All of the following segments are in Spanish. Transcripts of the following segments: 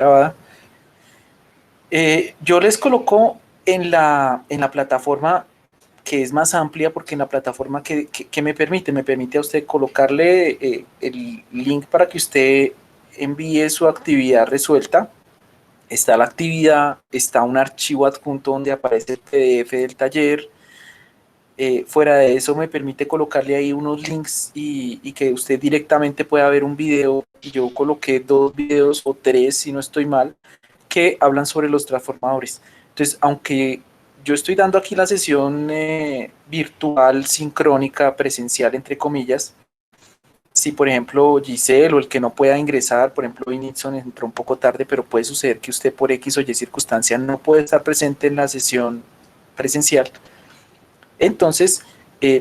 grabada. Yo les coloco en la plataforma que es más amplia, porque en la plataforma que me permite a usted colocarle el link para que usted envíe su actividad resuelta. Está la actividad, está un archivo adjunto donde aparece el PDF del taller. Fuera de eso me permite colocarle ahí unos links y que usted directamente pueda ver un video. Y yo coloqué 2 videos o 3, si no estoy mal, que hablan sobre los transformadores. Entonces, aunque yo estoy dando aquí la sesión virtual, sincrónica, presencial, entre comillas, si por ejemplo Giselle o el que no pueda ingresar, por ejemplo Vinitson entró un poco tarde, pero puede suceder que usted por X o Y circunstancia no puede estar presente en la sesión presencial. Entonces,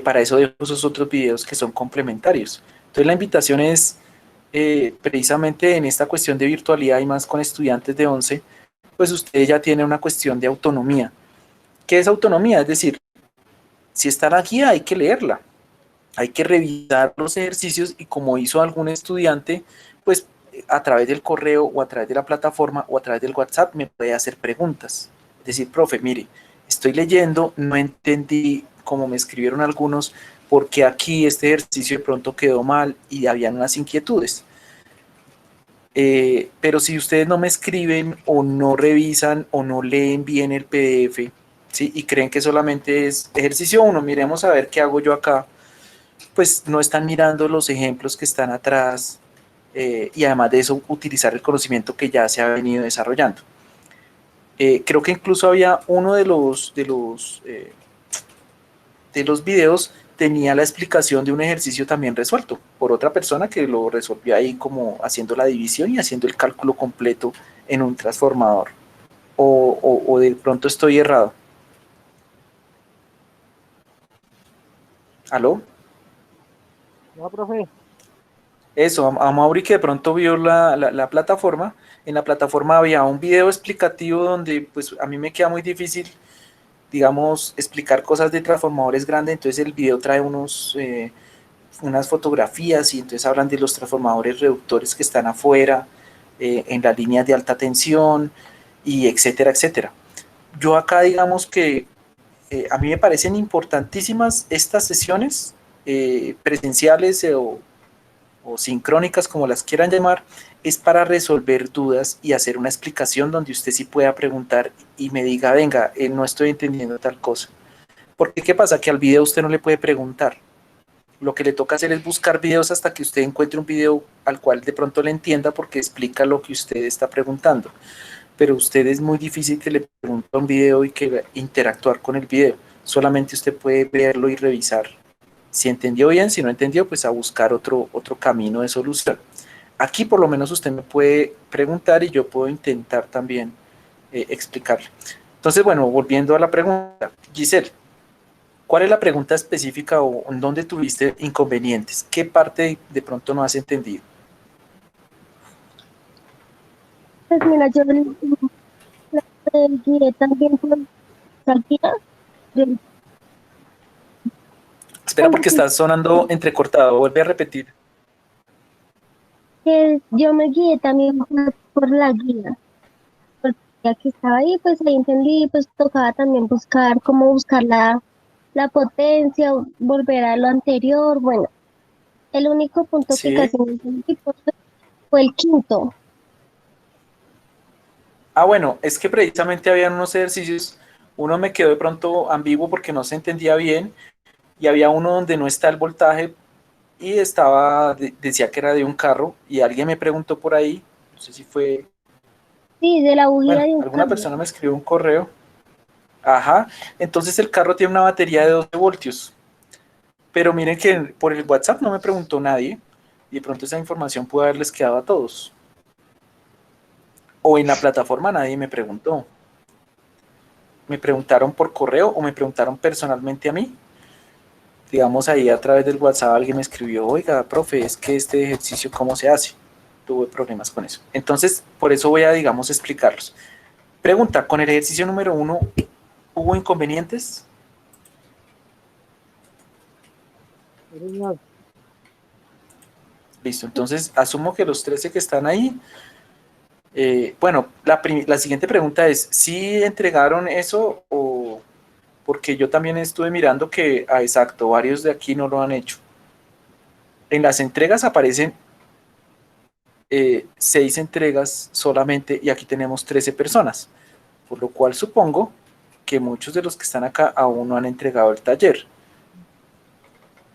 para eso dejo esos otros videos que son complementarios. Entonces la invitación es precisamente en esta cuestión de virtualidad y más con estudiantes de 11, pues usted ya tiene una cuestión de autonomía. ¿Qué es autonomía? Es decir, si está la guía hay que leerla, hay que revisar los ejercicios y como hizo algún estudiante, pues a través del correo o a través de la plataforma o a través del WhatsApp me puede hacer preguntas. Es decir, profe, mire, estoy leyendo, no entendí, como me escribieron algunos, porque aquí este ejercicio de pronto quedó mal y habían unas inquietudes. Pero si ustedes no me escriben o no revisan o no leen bien el PDF, ¿sí? Y creen que solamente es ejercicio 1, miremos a ver qué hago yo acá, pues no están mirando los ejemplos que están atrás y además de eso utilizar el conocimiento que ya se ha venido desarrollando. Creo que incluso había uno de los videos tenía la explicación de un ejercicio también resuelto por otra persona que lo resolvió ahí como haciendo la división y haciendo el cálculo completo en un transformador. O de pronto estoy errado. ¿Aló? No, profe. Eso, a Mauri que de pronto vio la plataforma. En la plataforma había un video explicativo donde pues a mí me queda muy difícil, digamos, explicar cosas de transformadores grandes, entonces el video trae unas fotografías y entonces hablan de los transformadores reductores que están afuera, en las líneas de alta tensión y etcétera, etcétera. Yo acá digamos que a mí me parecen importantísimas estas sesiones presenciales o sincrónicas, como las quieran llamar, es para resolver dudas y hacer una explicación donde usted sí pueda preguntar y me diga, venga, no estoy entendiendo tal cosa. Porque ¿qué pasa? Que al video usted no le puede preguntar. Lo que le toca hacer es buscar videos hasta que usted encuentre un video al cual de pronto le entienda porque explica lo que usted está preguntando. Pero usted es muy difícil que le pregunte un video y que interactuar con el video. Solamente usted puede verlo y revisar. Si entendió bien, si no entendió, pues a buscar otro camino de solución. Aquí por lo menos usted me puede preguntar y yo puedo intentar también explicarle. Entonces, bueno, volviendo a la pregunta, Giselle, ¿cuál es la pregunta específica o en dónde tuviste inconvenientes? ¿Qué parte de pronto no has entendido? Pues mira, yo guié también por salida. Yo, Espera porque está sonando entrecortado, vuelve a repetir. yo me guié también por la guía, porque ya que estaba ahí, pues ahí entendí, pues tocaba también buscar cómo buscar la potencia, volver a lo anterior. Bueno, el único punto que Sí. casi no entendí fue el quinto. Ah, bueno, es que precisamente habían unos ejercicios, uno me quedó de pronto ambiguo porque no se entendía bien y había uno donde no está el voltaje y decía que era de un carro y alguien me preguntó por ahí, no sé si fue, Sí, de la bujía bueno, de un alguna carro. persona me escribió un correo, ajá, entonces el carro tiene una batería de 12 voltios, pero miren que por el WhatsApp no me preguntó nadie y de pronto esa información puede haberles quedado a todos, o en la plataforma nadie me preguntó, me preguntaron por correo o me preguntaron personalmente a mí, digamos ahí a través del WhatsApp alguien me escribió, oiga, profe, es que este ejercicio, ¿cómo se hace? Tuve problemas con eso. Entonces, por eso voy a, digamos, explicarlos. Pregunta, con el ejercicio número 1, ¿hubo inconvenientes? Sí, señor. Listo, entonces asumo que los 13 que están ahí Bueno, la siguiente pregunta es, ¿sí entregaron eso o porque yo también estuve mirando que, exacto, varios de aquí no lo han hecho? En las entregas aparecen 6 entregas solamente y aquí tenemos 13 personas, por lo cual supongo que muchos de los que están acá aún no han entregado el taller.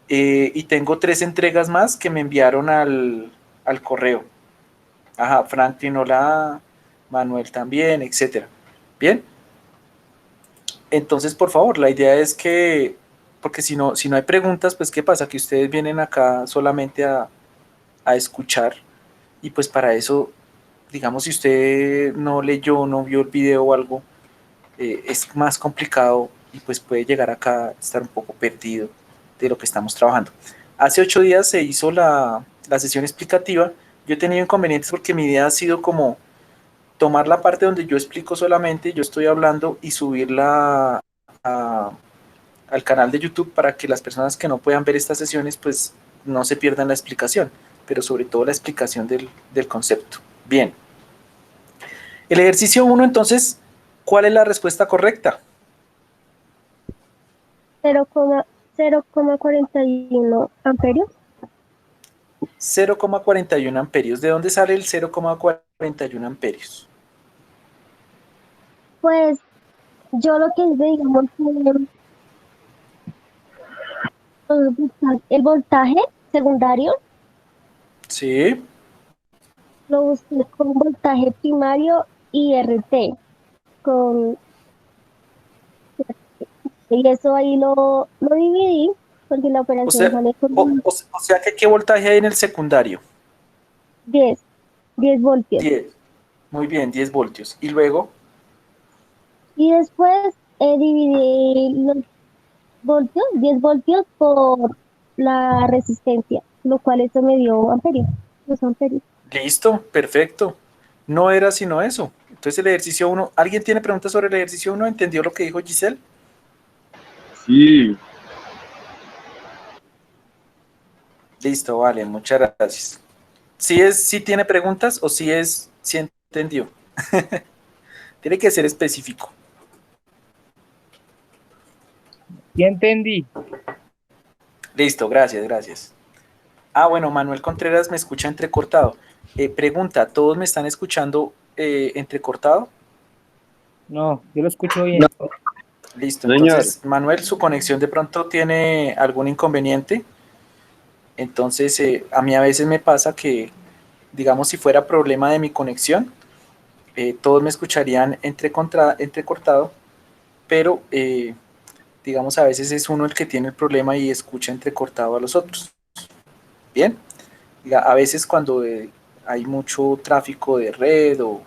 Y tengo 3 entregas más que me enviaron al correo. Ajá, Franklin, hola, Manuel también, etcétera. Bien, entonces por favor, la idea es que, porque si no hay preguntas, pues ¿qué pasa? Que ustedes vienen acá solamente a escuchar y pues para eso, digamos, si usted no leyó, no vio el video o algo, es más complicado y pues puede llegar acá a estar un poco perdido de lo que estamos trabajando. Hace 8 días se hizo la sesión explicativa. Yo he tenido inconvenientes porque mi idea ha sido como tomar la parte donde yo explico solamente, yo estoy hablando y subirla al canal de YouTube para que las personas que no puedan ver estas sesiones pues no se pierdan la explicación, pero sobre todo la explicación del concepto. Bien, el ejercicio 1 entonces, ¿cuál es la respuesta correcta? 0,41 amperios. 0,41 amperios. ¿De dónde sale el 0,41 amperios? Pues yo lo que hice, digamos, el voltaje secundario Sí, lo busqué con voltaje primario y RT, con, y eso ahí lo dividí, porque la o operación sea, sale o, con o- o sea que ¿qué voltaje hay en el secundario? 10 10 voltios. 10. Muy bien, 10 voltios. Y luego, Y después dividí los voltios, 10 voltios por la resistencia, lo cual eso me dio amperios, los amperios. listo, perfecto. No era sino eso. Entonces el ejercicio 1, ¿alguien tiene preguntas sobre el ejercicio 1? ¿Entendió lo que dijo Giselle? Sí, Listo, vale, muchas gracias. ¿Sí tiene preguntas o si entendió? Tiene que ser específico. Ya entendí. Listo, gracias. Ah, bueno, Manuel Contreras me escucha entrecortado. Pregunta, ¿todos me están escuchando entrecortado? No, yo lo escucho bien. Listo, señor. entonces, Manuel, su conexión de pronto tiene algún inconveniente. Entonces, a mí a veces me pasa que, digamos, si fuera problema de mi conexión, todos me escucharían entrecortado, pero, digamos, a veces es uno el que tiene el problema y escucha entrecortado a los otros. Bien, a veces cuando hay mucho tráfico de red o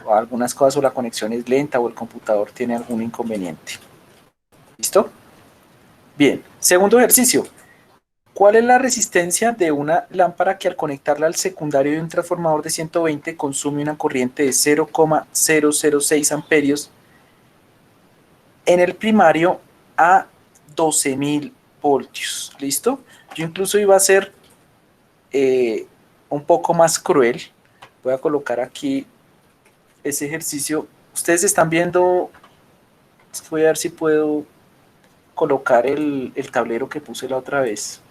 algunas cosas o la conexión es lenta o el computador tiene algún inconveniente. ¿Listo? Bien, segundo ejercicio. ¿Cuál es la resistencia de una lámpara que al conectarla al secundario de un transformador de 120 consume una corriente de 0,006 amperios en el primario a 12.000 voltios? ¿Listo? Yo incluso iba a ser un poco más cruel. Voy a colocar aquí ese ejercicio. Ustedes están viendo, voy a ver si puedo colocar el tablero que puse la otra vez.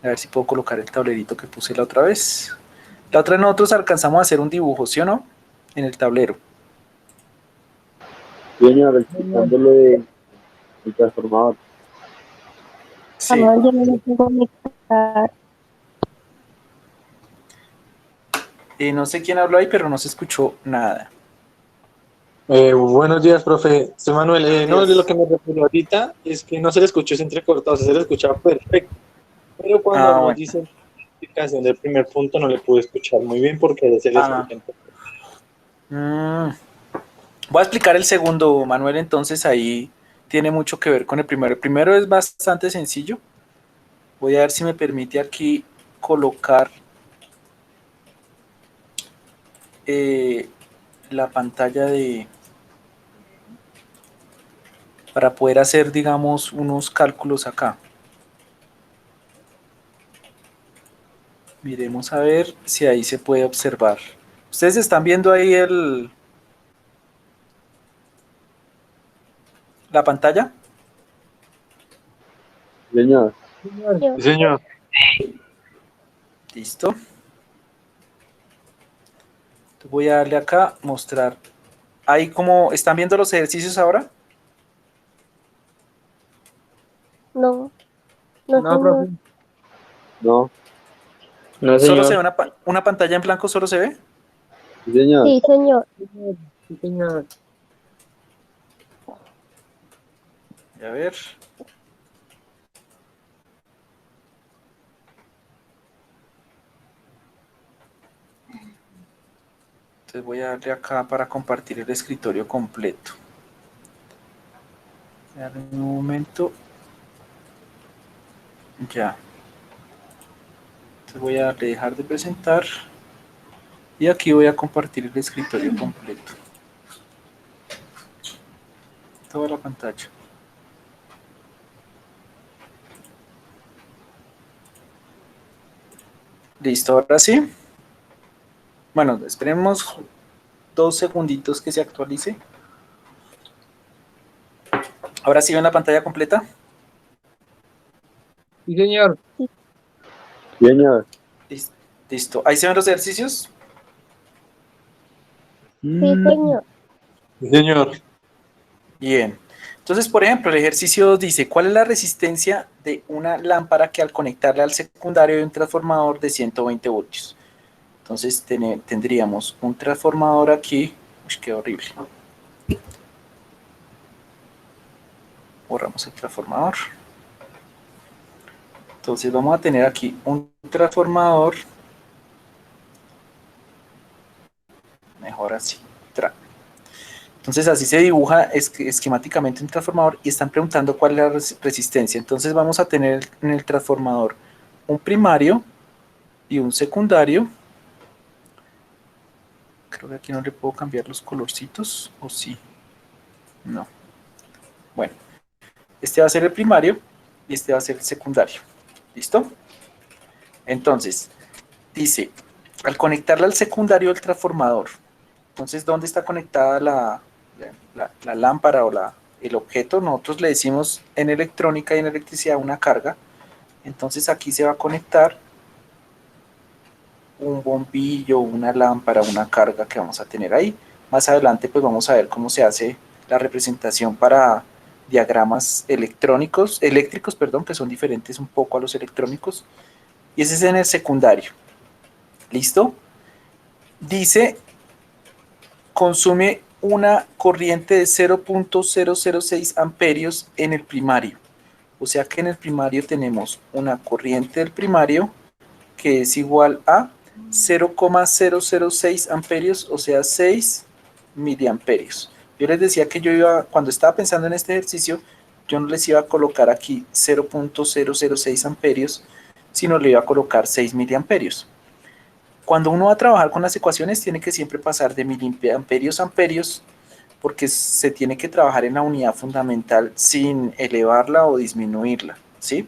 A ver si puedo colocar el tablerito que puse la otra vez. La otra vez nosotros alcanzamos a hacer un dibujo, ¿sí o no? En el tablero. Señor, Señor. explicando lo de el transformador. Sí. Yo no me puedo conectar. No sé quién habló ahí, pero no se escuchó nada. Buenos días, profe. Soy Manuel. Buenos No, de lo días. que me refiero ahorita es que no se le escuchó ese entrecortado, se le escuchaba perfecto. Pero cuando Ah, nos bueno. dice la explicación del primer punto no le pude escuchar muy bien porque se le Ah, escucha entrecortado. mm. Voy a explicar el segundo, Manuel, entonces ahí tiene mucho que ver con el primero. El primero es bastante sencillo. Voy a ver si me permite aquí colocar eh, la pantalla para poder hacer, digamos, unos cálculos acá. Miremos a ver si ahí se puede observar. ¿Ustedes están viendo ahí la pantalla? Señor, Señor, Yo, Sí, señor. Listo. Entonces voy a darle acá, mostrar. Ahí como, ¿están viendo los ejercicios ahora? no, no, no, profe. señor. no, No, ¿Solo se señor. ve una pantalla en blanco? ¿Solo se ve? sí, señor. Sí, señor. Señor, sí, señor. A ver. Entonces voy a darle acá para compartir el escritorio completo. Dame un momento. Ya. Entonces voy a darle dejar de presentar. Y aquí voy a compartir el escritorio completo. Toda la pantalla. Listo, ahora sí. Bueno, esperemos 2 segunditos que se actualice. Ahora sí ven la pantalla completa. Sí, señor. Sí, señor. Listo. Ahí se ven los ejercicios. Sí, señor. Sí, señor. Bien. Entonces, por ejemplo, el ejercicio dice, ¿cuál es la resistencia de una lámpara que al conectarla al secundario de un transformador de 120 voltios? Entonces tendríamos un transformador aquí. Uy, qué horrible. Borramos el transformador. Entonces vamos a tener aquí un transformador. Mejor así. Entonces así se dibuja esquemáticamente un transformador y están preguntando cuál es la resistencia. Entonces vamos a tener en el transformador un primario y un secundario. Creo que aquí no le puedo cambiar los colorcitos, ¿o sí? No. Bueno, este va a ser el primario y este va a ser el secundario. ¿Listo? Entonces, dice, al conectarla al secundario del transformador, entonces, ¿dónde está conectada la lámpara o el objeto? Nosotros le decimos en electrónica y en electricidad una carga. Entonces aquí se va a conectar un bombillo, una lámpara, una carga que vamos a tener ahí. Más adelante pues vamos a ver cómo se hace la representación para diagramas eléctricos, perdón, que son diferentes un poco a los electrónicos. Y ese es en el secundario. ¿Listo? Dice, consume una corriente de 0.006 amperios en el primario. O sea que en el primario tenemos una corriente del primario que es igual a 0,006 amperios, o sea 6 miliamperios. Yo les decía que cuando estaba pensando en este ejercicio, yo no les iba a colocar aquí 0.006 amperios, sino le iba a colocar 6 miliamperios. Cuando uno va a trabajar con las ecuaciones, tiene que siempre pasar de miliamperios a amperios, porque se tiene que trabajar en la unidad fundamental sin elevarla o disminuirla, ¿sí?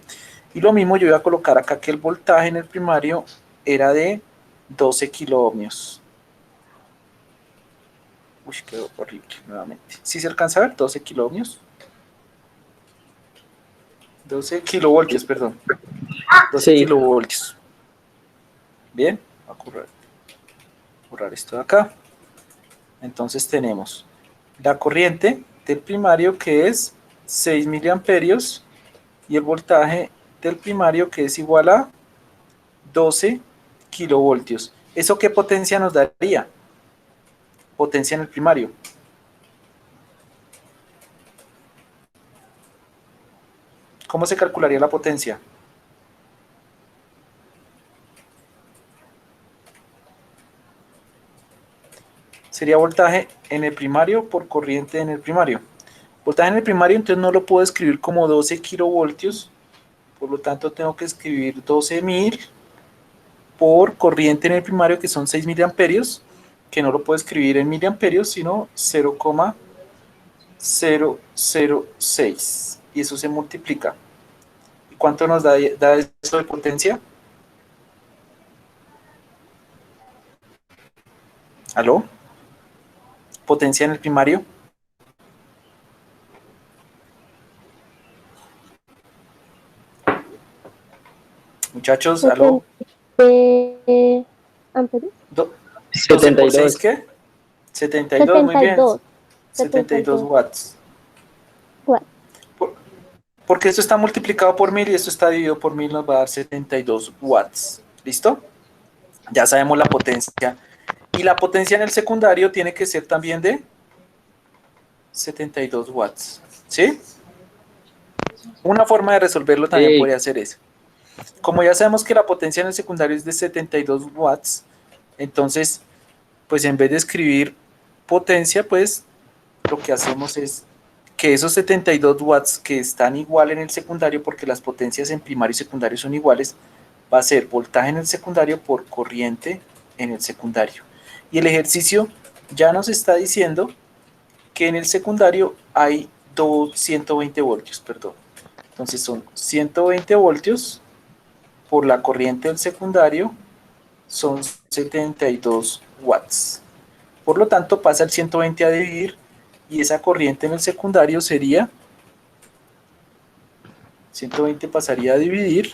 Y lo mismo yo voy a colocar acá que el voltaje en el primario era de 12 kiloohmios. Uy, quedó horrible nuevamente. ¿Sí se alcanza a ver? 12 kiloohmios. 12 kilovoltios, perdón. 12 Sí. kilovoltios. Bien, voy a borrar esto de acá. Entonces tenemos la corriente del primario que es 6 miliamperios y el voltaje del primario que es igual a 12 kilovoltios. ¿Eso qué potencia nos daría? Potencia en el primario. ¿Cómo se calcularía la potencia? Sería voltaje en el primario por corriente en el primario. Voltaje en el primario entonces no lo puedo escribir como 12 kilovoltios, por lo tanto tengo que escribir 12.000 por corriente en el primario que son 6 miliamperios, que no lo puedo escribir en miliamperios sino 0,006 y eso se multiplica. ¿Y cuánto nos da eso de potencia? ¿Aló? Potencia en el primario. Muchachos, ¿aló? 70 amperes. 12 por 6, 72. ¿qué? 72, muy bien. 72. 72 72 watts. watts. Porque esto está multiplicado por 1000 y esto está dividido por 1000, nos va a dar 72 watts. ¿Listo? Ya sabemos la potencia. Y la potencia en el secundario tiene que ser también de 72 watts. ¿Sí? Una forma de resolverlo también Sí. podría ser eso. Como ya sabemos que la potencia en el secundario es de 72 watts, entonces, pues en vez de escribir potencia, pues lo que hacemos es que esos 72 watts que están igual en el secundario, porque las potencias en primario y secundario son iguales, va a ser voltaje en el secundario por corriente en el secundario. Y el ejercicio ya nos está diciendo que en el secundario hay 120 voltios, perdón. Entonces son 120 voltios por la corriente del secundario, son 72 watts. Por lo tanto, pasa el 120 a dividir y esa corriente en el secundario sería 120 pasaría a dividir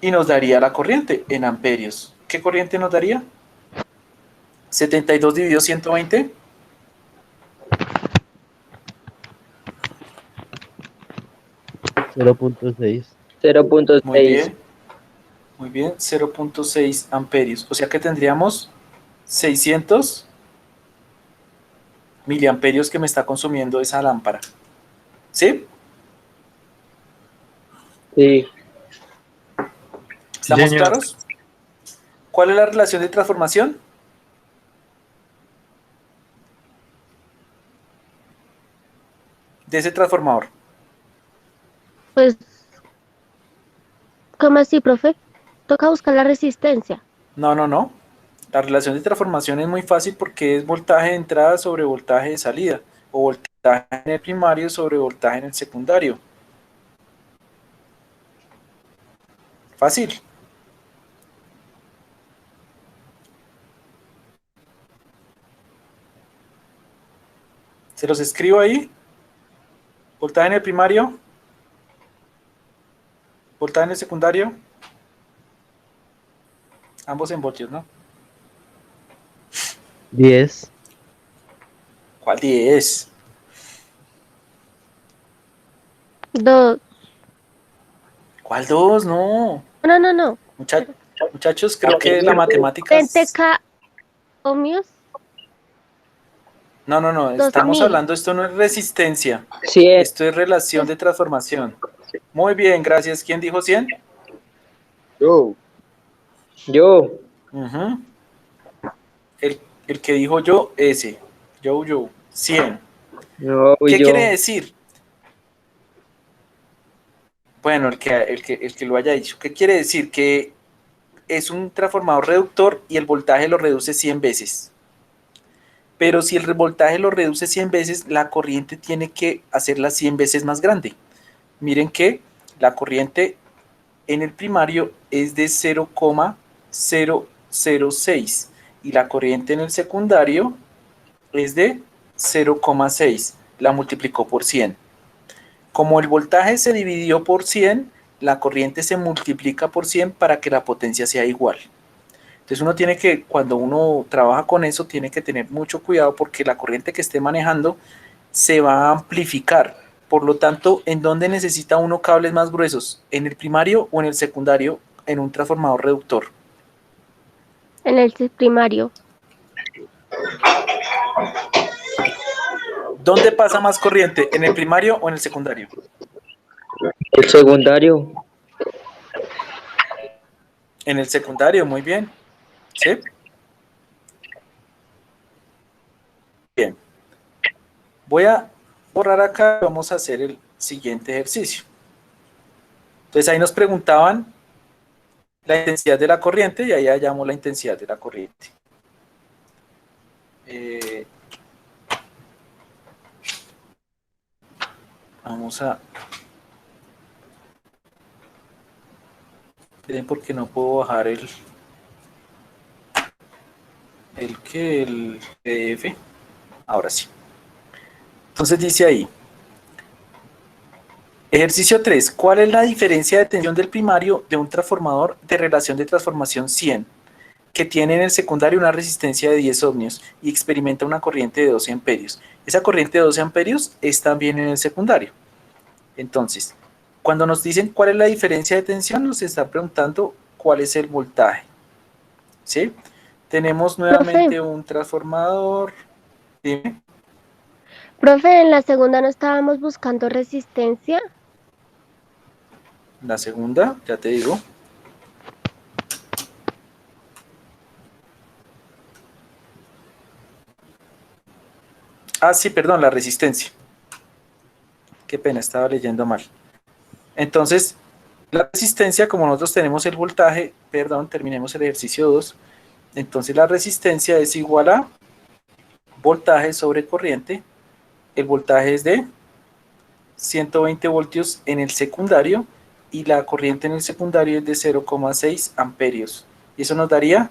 y nos daría la corriente en amperios. ¿Qué corriente nos daría? 72 dividido 120. 0.6. 0.6. Muy bien, 0.6 amperios. O sea que tendríamos 600 miliamperios que me está consumiendo esa lámpara. ¿Sí? Sí. ¿Estamos señor. claros? ¿Cuál es la relación de transformación? De ese transformador. Pues, ¿cómo así, profe? Toca buscar la resistencia. No, no, no. La relación de transformación es muy fácil porque es voltaje de entrada sobre voltaje de salida, o voltaje en el primario sobre voltaje en el secundario. Fácil. Se los escribo ahí. Voltaje en el primario, voltaje en el secundario, ambos en voltios, ¿no? 10. ¿Cuál 10? 2. ¿Cuál 2? No. No, no, no. Muchachos, creo que la matemática... 20K ohmios. No, no, no. Estamos 12.000. hablando, esto no es resistencia. 100. Esto es relación de transformación. Muy bien, gracias. ¿Quién dijo 100? Yo. Yo. Ujú. El que dijo yo, ese. Yo. 100. No, ¿Qué yo. quiere decir? Bueno, el que lo haya dicho. ¿Qué quiere decir? Que es un transformador reductor y el voltaje lo reduce 100 veces. Pero si el voltaje lo reduce 100 veces, la corriente tiene que hacerla 100 veces más grande. Miren que la corriente en el primario es de 0,006 y la corriente en el secundario es de 0,6. La multiplicó por 100. Como el voltaje se dividió por 100, la corriente se multiplica por 100 para que la potencia sea igual. Entonces uno tiene que, cuando uno trabaja con eso, tiene que tener mucho cuidado porque la corriente que esté manejando se va a amplificar. Por lo tanto, ¿en dónde necesita uno cables más gruesos? ¿En el primario o en el secundario en un transformador reductor? En el primario. ¿Dónde pasa más corriente? ¿En el primario o en el secundario? El secundario. En el secundario, muy bien. ¿Sí? Bien. Voy a borrar acá y vamos a hacer el siguiente ejercicio. Entonces ahí nos preguntaban la intensidad de la corriente y ahí hallamos la intensidad de la corriente. Vamos a Miren, porque no puedo bajar el PDF. Ahora sí. Entonces dice ahí, ejercicio 3. ¿Cuál es la diferencia de tensión del primario de un transformador de relación de transformación 100 que tiene en el secundario una resistencia de 10 ohmios y experimenta una corriente de 12 amperios? Esa corriente de 12 amperios es también en el secundario. Entonces, cuando nos dicen cuál es la diferencia de tensión, nos están preguntando cuál es el voltaje. ¿Sí? Tenemos nuevamente un transformador. Dime. Profe, en la segunda no estábamos buscando resistencia. La segunda, ya te digo. Ah, sí, perdón, la resistencia. Qué pena, estaba leyendo mal. Entonces, la resistencia, como nosotros tenemos el voltaje, perdón, terminemos el ejercicio 2. Entonces, la resistencia es igual a voltaje sobre corriente. El voltaje es de 120 voltios en el secundario y la corriente en el secundario es de 0,6 amperios. Y eso nos daría...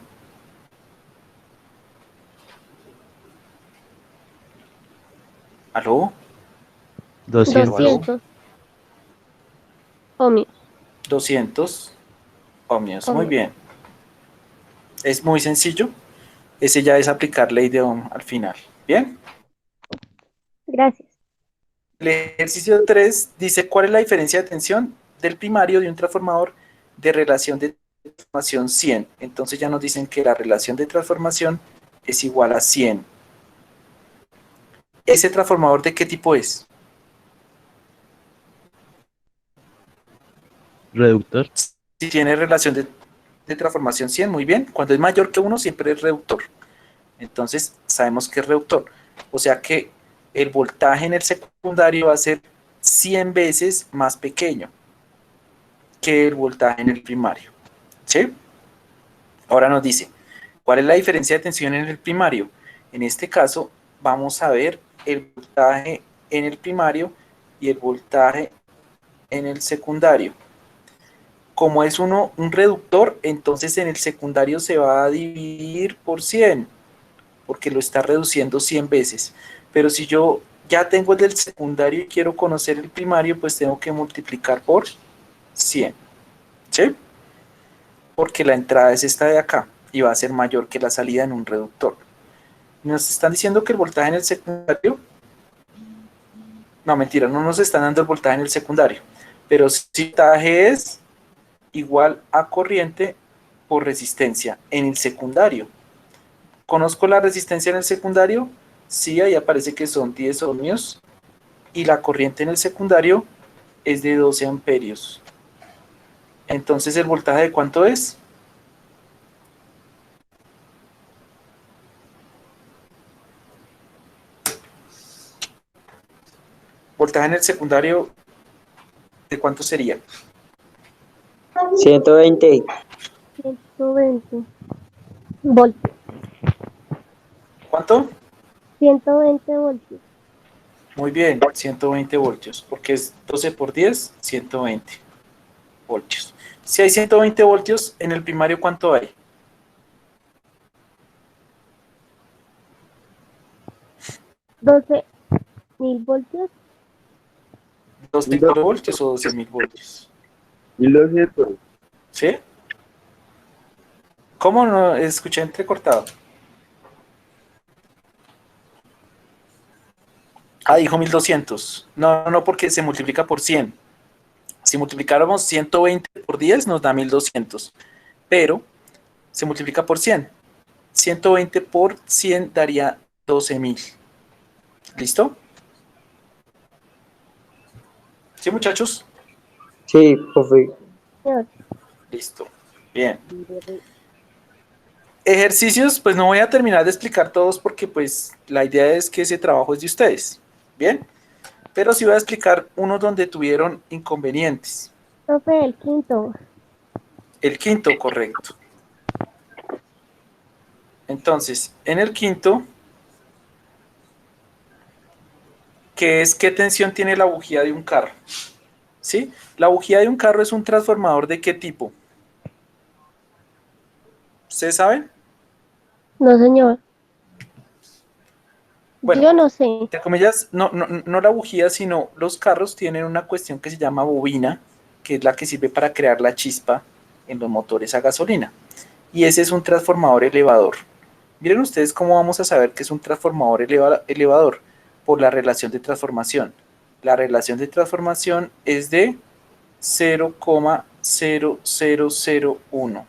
¿Aló? 200 ohmios. 200 ohmios. Muy Ohmios. bien. Es muy sencillo. Ese ya es aplicar ley de Ohm al final. ¿Bien? Gracias. El ejercicio 3 dice, ¿cuál es la diferencia de tensión del primario de un transformador de relación de transformación 100? Entonces ya nos dicen que la relación de transformación es igual a 100. ¿Ese transformador de qué tipo es? Reductor. Si tiene relación de transformación 100, muy bien. Cuando es mayor que 1 siempre es reductor. Entonces sabemos que es reductor. O sea que el voltaje en el secundario va a ser 100 veces más pequeño que el voltaje en el primario. ¿Sí? Ahora nos dice, ¿cuál es la diferencia de tensión en el primario? En este caso vamos a ver el voltaje en el primario y el voltaje en el secundario. Como es un reductor, entonces en el secundario se va a dividir por 100, porque lo está reduciendo 100 veces. Pero si yo ya tengo el del secundario y quiero conocer el primario, pues tengo que multiplicar por 100. ¿Sí? Porque la entrada es esta de acá y va a ser mayor que la salida en un reductor. Nos están diciendo que el voltaje en el secundario... No, mentira, no nos están dando el voltaje en el secundario. Pero si el voltaje es igual a corriente por resistencia en el secundario. ¿Conozco la resistencia en el secundario? Sí, ahí aparece que son 10 ohmios y la corriente en el secundario es de 12 amperios. Entonces, ¿el voltaje de cuánto es? Voltaje en el secundario, ¿de cuánto sería? 120. 120 voltios. ¿Cuánto? 120 voltios. Muy bien, 120 voltios, porque es 12 por 10, 120 voltios. Si hay 120 voltios, en el primario, ¿cuánto hay? 12.000 voltios. ¿12.000 voltios o 12.000 voltios? 1200. ¿Sí? ¿Cómo no? Escuché entrecortado. Ah, dijo 1200. No, no, porque se multiplica por 100. Si multiplicáramos 120 por 10 nos da 1200. Pero se multiplica por 100. 120 por 100 daría 12.000. ¿Listo? ¿Sí, muchachos? Sí, profe. Señor. Listo. Bien. Ejercicios, pues no voy a terminar de explicar todos porque pues la idea es que ese trabajo es de ustedes. Bien. Pero sí voy a explicar unos donde tuvieron inconvenientes. Profe, el quinto. El quinto, correcto. Entonces, en el quinto, ¿qué tensión tiene la bujía de un carro? ¿Sí? La bujía de un carro es un transformador ¿de qué tipo? ¿Ustedes saben? No, señor. Bueno, Yo no sé. entre comillas, no la bujía, sino los carros tienen una cuestión que se llama bobina, que es la que sirve para crear la chispa en los motores a gasolina. Y ese es un transformador elevador. Miren ustedes cómo vamos a saber que es un transformador elevador por la relación de transformación. La relación de transformación es de 0,0001.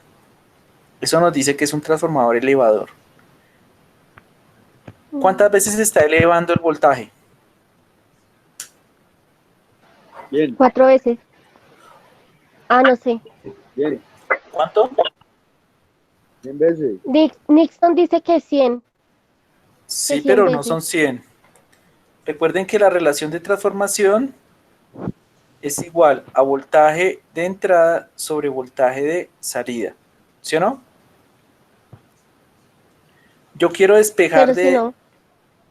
Eso nos dice que es un transformador elevador. ¿Cuántas veces se está elevando el voltaje? Bien, 4 veces. Ah, no sé. bien, ¿Cuánto? 100 veces. Nixon dice que 100, que Sí, 100 pero no veces. son 100. Recuerden que la relación de transformación es igual a voltaje de entrada sobre voltaje de salida. ¿Sí o no? Yo quiero despejar Pero si de... no.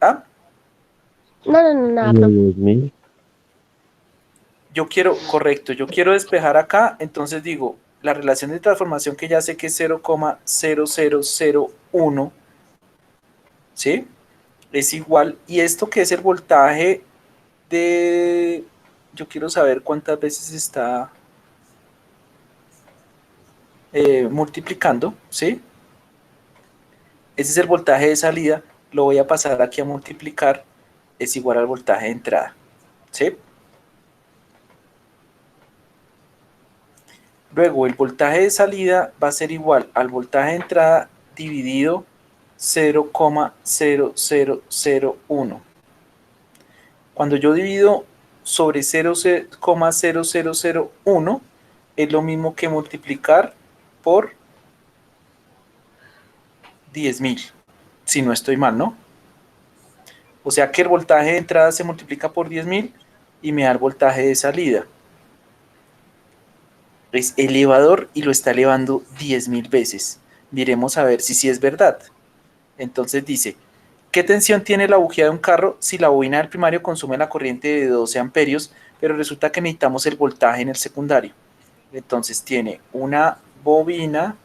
¿Ah? No, nada, profe. Correcto, yo quiero despejar acá, entonces digo, la relación de transformación que ya sé que es 0,0001, ¿sí? Es igual, y esto que es el voltaje de... Yo quiero saber cuántas veces está multiplicando, ¿sí? Ese es el voltaje de salida, lo voy a pasar aquí a multiplicar, es igual al voltaje de entrada, ¿sí? Luego el voltaje de salida va a ser igual al voltaje de entrada dividido 0,0001. Cuando yo divido sobre 0,0001 es lo mismo que multiplicar por 10.000, si no estoy mal, ¿no? O sea que el voltaje de entrada se multiplica por 10.000 y me da el voltaje de salida. Es elevador y lo está elevando 10.000 veces. Miremos a ver si sí es verdad. Entonces dice, ¿qué tensión tiene la bujía de un carro si la bobina del primario consume la corriente de 12 amperios, pero resulta que necesitamos el voltaje en el secundario? Entonces tiene una bobina,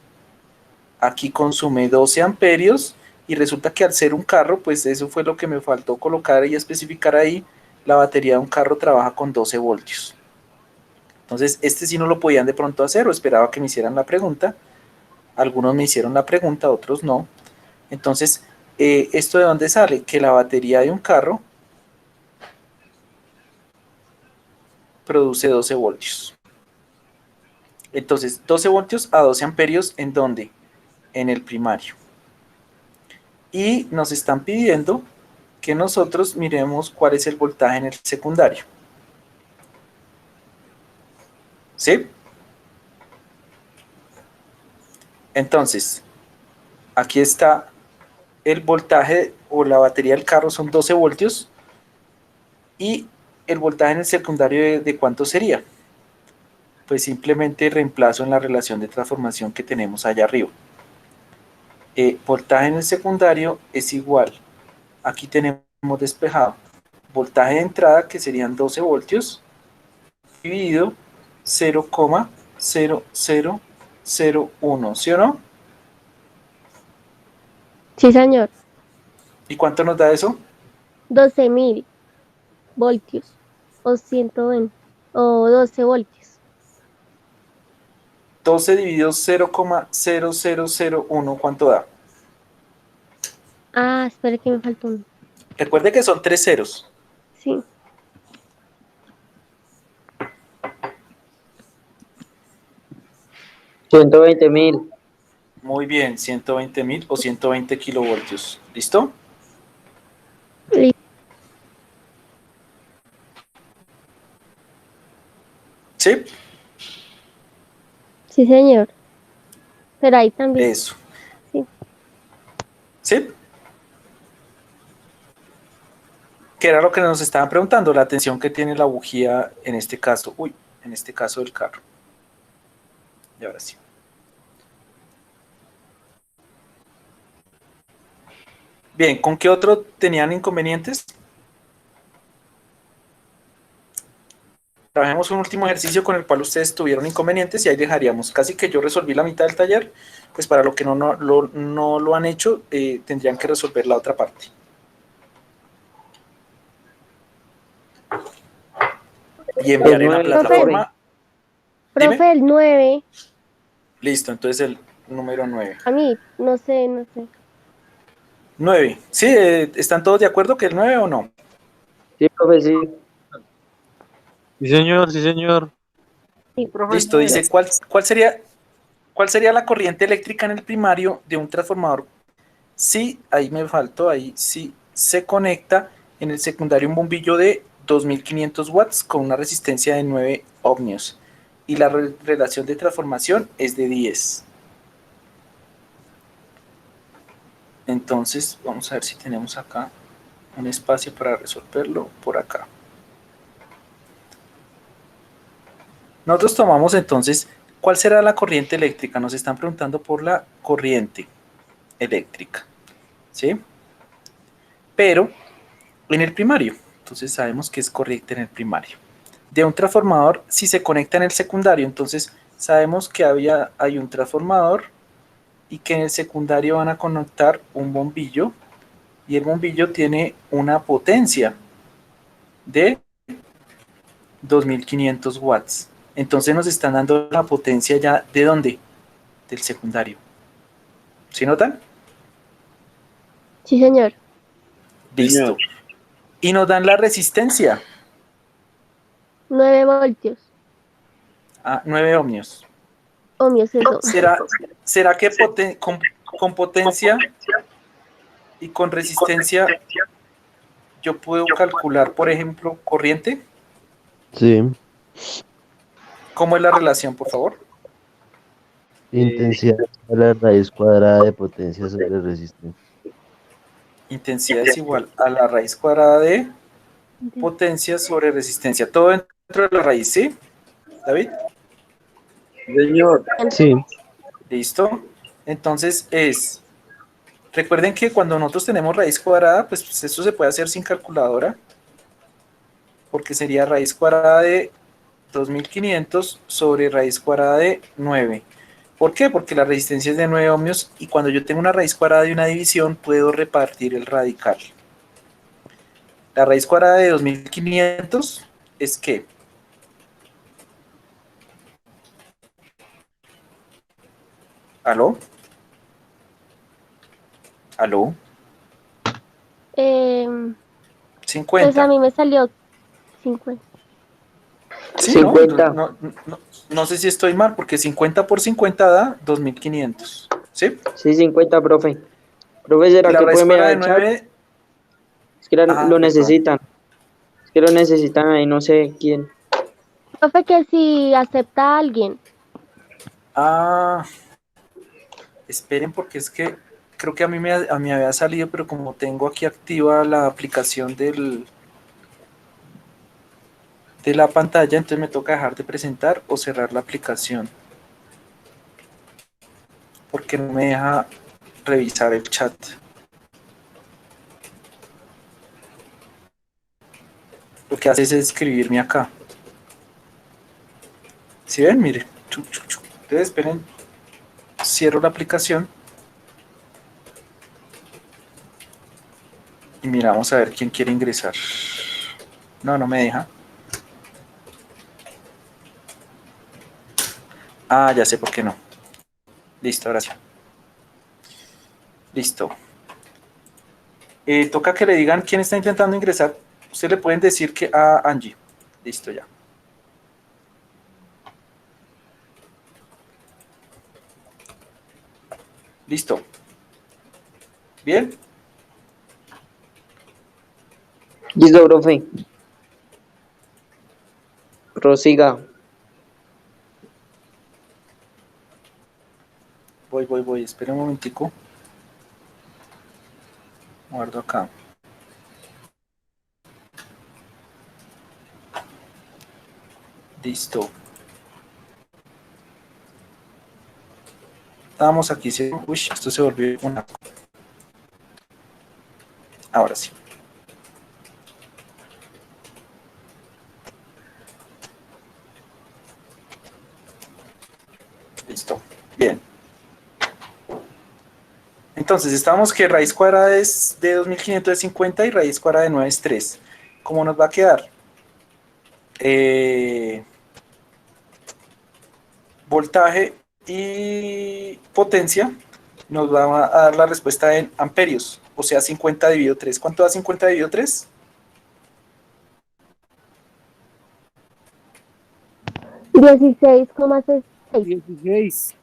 aquí consume 12 amperios y resulta que al ser un carro, pues eso fue lo que me faltó colocar y especificar ahí, la batería de un carro trabaja con 12 voltios. Entonces este sí no lo podían de pronto hacer o esperaba que me hicieran la pregunta. Algunos me hicieron la pregunta, otros no. Entonces, ¿esto de dónde sale? Que la batería de un carro produce 12 voltios. Entonces, 12 voltios a 12 amperios, ¿en dónde? En el primario. Y nos están pidiendo que nosotros miremos cuál es el voltaje en el secundario. ¿Sí? Entonces, aquí está el voltaje o la batería del carro son 12 voltios y el voltaje en el secundario de cuánto sería. Pues simplemente reemplazo en la relación de transformación que tenemos allá arriba. Voltaje en el secundario es igual, aquí tenemos despejado, voltaje de entrada que serían 12 voltios dividido 0,0001, ¿sí o no? Sí, señor. ¿Y cuánto nos da eso? 12.000 voltios. O 120. O 12 voltios. 12 dividido 0,0001, ¿cuánto da? Ah, espere que me faltó uno. Recuerde que son tres ceros. Sí. $120.000. Muy bien, 120.000 o 120 kilovoltios. ¿Listo? Li- Sí, Sí, señor. Pero ahí también. eso. Sí. ¿Sí? ¿Qué era lo que nos estaban preguntando? La tensión que tiene la bujía en este caso. Uy, en este caso del carro. Y ahora sí. Bien, ¿con qué otro tenían inconvenientes? trabajemos un último ejercicio con el cual ustedes tuvieron inconvenientes y ahí dejaríamos. Casi que yo resolví la mitad del taller, pues para los que no lo han hecho, tendrían que resolver la otra parte. Y enviar en la plataforma. Dime. Profe, el 9, Listo, entonces el número 9. a mí, no sé. 9. ¿Sí? ¿Están todos de acuerdo que el 9 o no? Sí, profe, sí. Sí, señor, sí, señor. Sí, profe, Listo, dice, ¿cuál sería la corriente eléctrica en el primario de un transformador? Sí, ahí me faltó, ahí sí se conecta en el secundario un bombillo de 2500 watts con una resistencia de 9 ohmios y la relación de transformación es de 10. Entonces, vamos a ver si tenemos acá un espacio para resolverlo por acá. Nosotros tomamos entonces, ¿cuál será la corriente eléctrica? Nos están preguntando por la corriente eléctrica, ¿sí? Pero en el primario, entonces sabemos que es corriente en el primario. De un transformador, si se conecta en el secundario, entonces sabemos que hay un transformador y que en el secundario van a conectar un bombillo y el bombillo tiene una potencia de 2500 watts. Entonces nos están dando la potencia ya ¿de dónde? Del secundario. ¿Sí notan? Sí, señor. Listo. Y nos dan la resistencia 9 voltios. a 9 ohmios. Ohmios, eso. ¿Será que con potencia y con resistencia yo puedo calcular, por ejemplo, corriente? Sí, ¿Cómo es la relación, por favor? intensidad a la raíz cuadrada de potencia sobre resistencia. Intensidad es igual a la raíz cuadrada de potencia sobre resistencia. Todo dentro de la raíz, ¿sí? ¿David? Señor, Sí, ¿Listo? Entonces recuerden que cuando nosotros tenemos raíz cuadrada, pues esto se puede hacer sin calculadora, porque sería raíz cuadrada de 2500 sobre raíz cuadrada de 9. ¿Por qué? Porque la resistencia es de 9 ohmios y cuando yo tengo una raíz cuadrada de una división puedo repartir el radical. La raíz cuadrada de 2500 es ¿qué? ¿Aló? ¿Aló? Pues 50. a mí me salió 50. Sí, 50. no sé si estoy mal, porque 50 por 50 da 2500. ¿Sí? Sí, 50, profe. Profe, Y ¿será la que raíz puede mirar cuadrada de el chat? 9. Es que Ah, lo perdón. necesitan. Es que lo necesitan ahí, no sé quién. Profe, que si acepta a alguien. Ah, esperen, porque es que creo que a mí había salido, pero como tengo aquí activa la aplicación de la pantalla, entonces me toca dejar de presentar o cerrar la aplicación. Porque no me deja revisar el chat. Lo que hace es escribirme acá. ¿Sí ven? Mire. Entonces esperen. Cierro la aplicación. Y miramos a ver quién quiere ingresar. No me deja. Ah, ya sé por qué no. Listo, ahora sí. Listo. Toca que le digan quién está intentando ingresar. Ustedes le pueden decir que a Angie. Listo ya. Listo. ¿Bien? Listo, profe. Prosiga. Voy. Espera un momentico. Guardo acá. Listo. Estábamos aquí. Uy, esto se volvió una... Ahora sí. Entonces, estamos que raíz cuadrada es de 2550 y raíz cuadrada de 9 es 3. ¿Cómo nos va a quedar? Voltaje y potencia nos va a dar la respuesta en amperios, o sea, 50 dividido 3. ¿Cuánto da 50 dividido 3? 16,6. 16.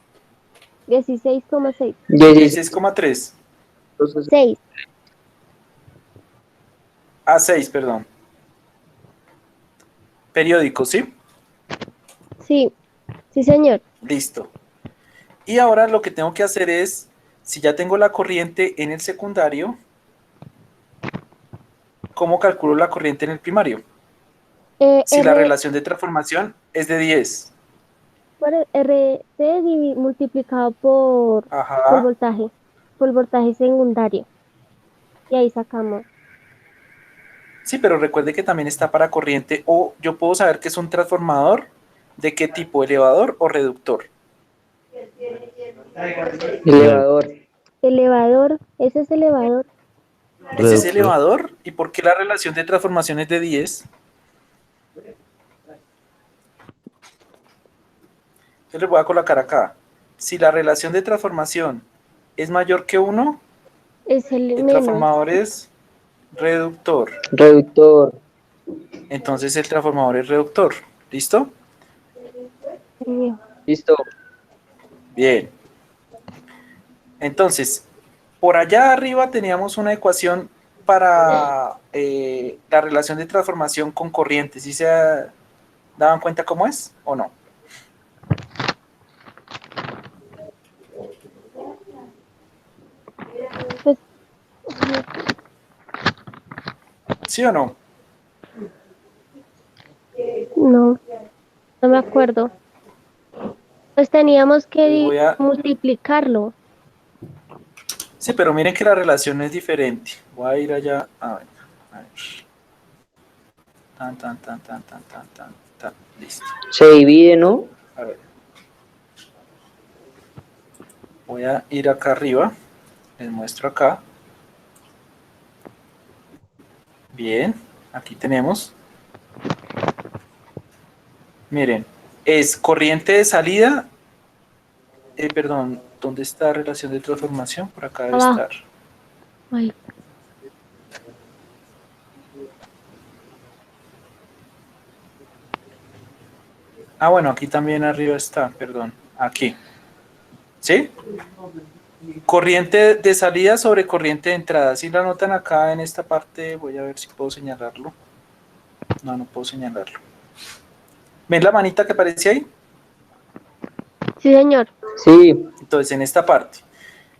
16,6. 16,3. 6. A 6, perdón. Periódico, ¿sí? Sí, sí, señor. Listo. Y ahora lo que tengo que hacer es, si ya tengo la corriente en el secundario, ¿cómo calculo la corriente en el primario? Si la R, relación de transformación es de 10. RT multiplicado por Ajá. voltaje secundario. Y ahí sacamos. Sí, pero recuerde que también está para corriente, o yo puedo saber que es un transformador de qué tipo, elevador o reductor. Elevador. Elevador, ese es elevador. Ese es Reductor. elevador. ¿Y por qué la relación de transformación es de 10? Yo les voy a colocar acá. Si la relación de transformación es mayor que 1, Es el el menos. transformador es reductor. Reductor. Entonces el transformador es reductor. ¿Listo? Listo. Bien. Entonces, por allá arriba teníamos una ecuación para la relación de transformación con corriente. ¿Sí se daban cuenta cómo es o no? Pues, ¿Sí o no? no me acuerdo. Pues teníamos que Les voy a... multiplicarlo. Sí, pero miren que la relación es diferente. Voy a ir allá. A ver. Tan. Listo. Se divide, ¿no? A ver. Voy a ir acá arriba. Les muestro acá. Bien. Aquí tenemos. Miren. Es corriente de salida. Perdón. ¿Dónde está relación de transformación? Por acá debe Abajo. estar. Ay, Ah, bueno, aquí también arriba está, perdón. Aquí. ¿Sí? Corriente de salida sobre corriente de entrada. Si la notan acá en esta parte, voy a ver si puedo señalarlo. No, no puedo señalarlo. ¿Ven la manita que aparece ahí? sí, señor. Sí. Entonces, en esta parte.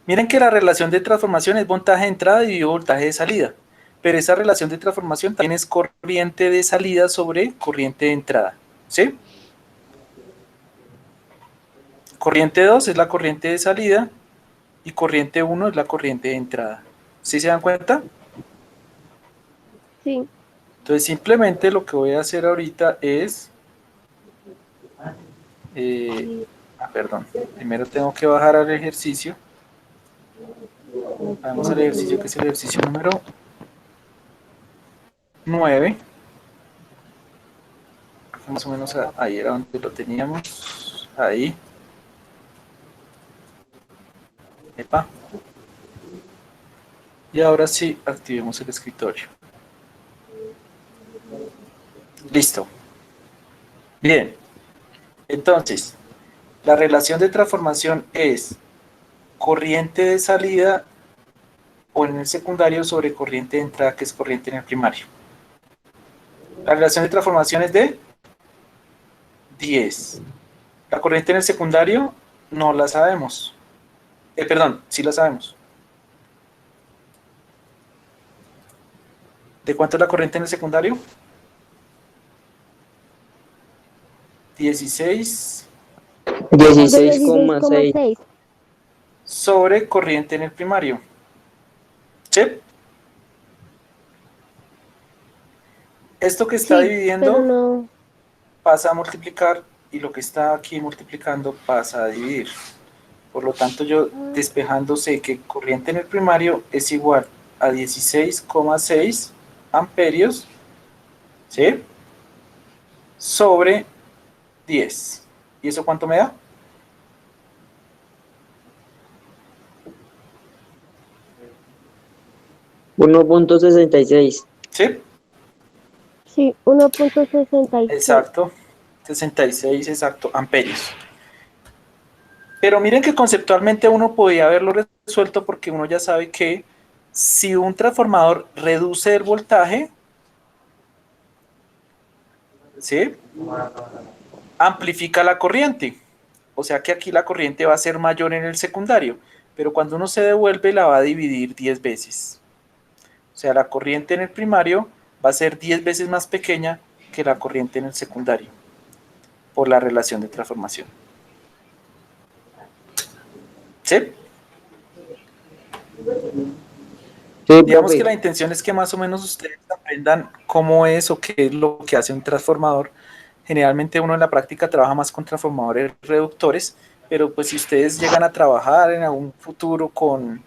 Miren que la relación de transformación es voltaje de entrada dividido voltaje de salida. Pero esa relación de transformación también es corriente de salida sobre corriente de entrada. ¿Sí? Corriente 2 es la corriente de salida y corriente 1 es la corriente de entrada. ¿Sí se dan cuenta? Sí. Entonces simplemente lo que voy a hacer ahorita es... perdón, primero tengo que bajar al ejercicio. Vamos al ejercicio que es el ejercicio número 9. Más o menos ahí era donde lo teníamos. Ahí. Epa. Y ahora sí, activemos el escritorio. Listo. Bien. Entonces, la relación de transformación es corriente de salida o en el secundario sobre corriente de entrada, que es corriente en el primario. La relación de transformación es de 10. La corriente en el secundario no la sabemos. Perdón, sí la sabemos. ¿De cuánto es la corriente en el secundario? 16 16,6. 16,6. sobre corriente en el primario. ¿Sí? Esto que está Sí, dividiendo pero no. pasa a multiplicar y lo que está aquí multiplicando pasa a dividir. Por lo tanto, yo despejando sé que corriente en el primario es igual a 16,6 amperios, ¿sí? Sobre 10. ¿Y eso cuánto me da? $1.66. ¿Sí? Sí, 1.66. Exacto. 66, exacto, amperios. Pero miren que conceptualmente uno podía haberlo resuelto porque uno ya sabe que si un transformador reduce el voltaje, ¿sí? Amplifica la corriente. O sea que aquí la corriente va a ser mayor en el secundario, pero cuando uno se devuelve la va a dividir 10 veces. O sea, la corriente en el primario va a ser 10 veces más pequeña que la corriente en el secundario por la relación de transformación. ¿Sí? Sí, Digamos profe. que la intención es que más o menos ustedes aprendan cómo es o qué es lo que hace un transformador. Generalmente uno en la práctica trabaja más con transformadores reductores, pero pues si ustedes llegan a trabajar en algún futuro con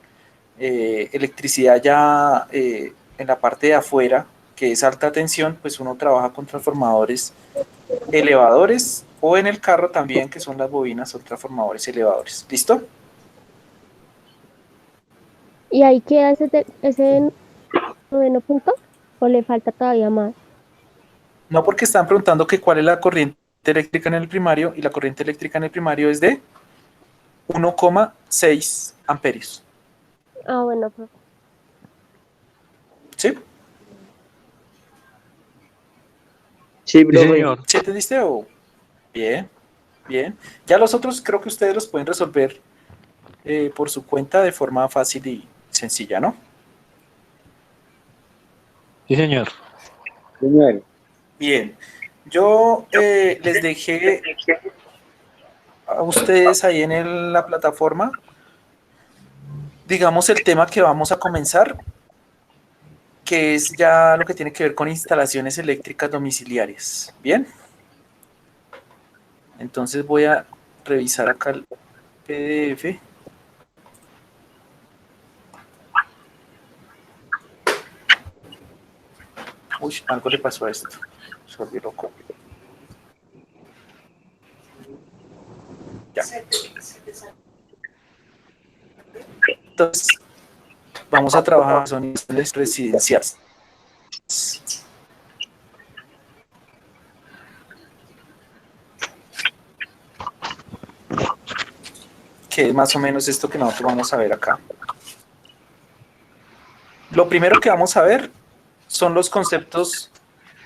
electricidad ya en la parte de afuera, que es alta tensión, pues uno trabaja con transformadores elevadores o en el carro también, que son las bobinas, son transformadores elevadores. ¿Listo? ¿Y ahí queda ese noveno punto? ¿O le falta todavía más? No, porque están preguntando que cuál es la corriente eléctrica en el primario y la corriente eléctrica en el primario es de 1,6 amperios. Ah, bueno, profe. ¿Sí? Sí, Sí, profe. señor. ¿Sí entendiste? O... Bien, bien. Ya los otros creo que ustedes los pueden resolver por su cuenta de forma fácil y sencilla, ¿no? Sí, señor. Señor, Bien. Yo les dejé a ustedes ahí en la plataforma, digamos, el tema que vamos a comenzar, que es ya lo que tiene que ver con instalaciones eléctricas domiciliarias. Bien. Entonces voy a revisar acá el PDF. Uy, algo le pasó a esto. Se volvió loco. Ya. Entonces, vamos a trabajar con instalaciones residenciales. Que es más o menos esto que nosotros vamos a ver acá. Lo primero que vamos a ver son los conceptos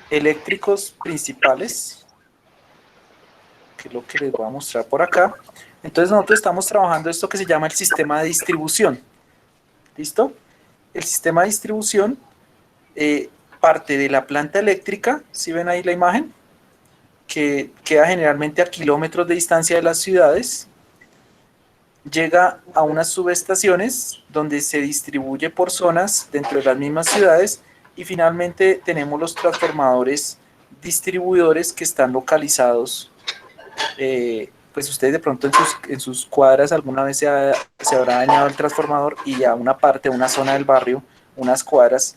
eléctricos principales, que es lo que les voy a mostrar por acá. Entonces nosotros estamos trabajando esto que se llama el sistema de distribución. ¿Listo? El sistema de distribución parte de la planta eléctrica, si ven ahí la imagen, que queda generalmente a kilómetros de distancia de las ciudades, llega a unas subestaciones donde se distribuye por zonas dentro de las mismas ciudades y finalmente tenemos los transformadores distribuidores que están localizados. Pues ustedes de pronto en sus cuadras alguna vez se habrá dañado el transformador y a una parte, a una zona del barrio, unas cuadras,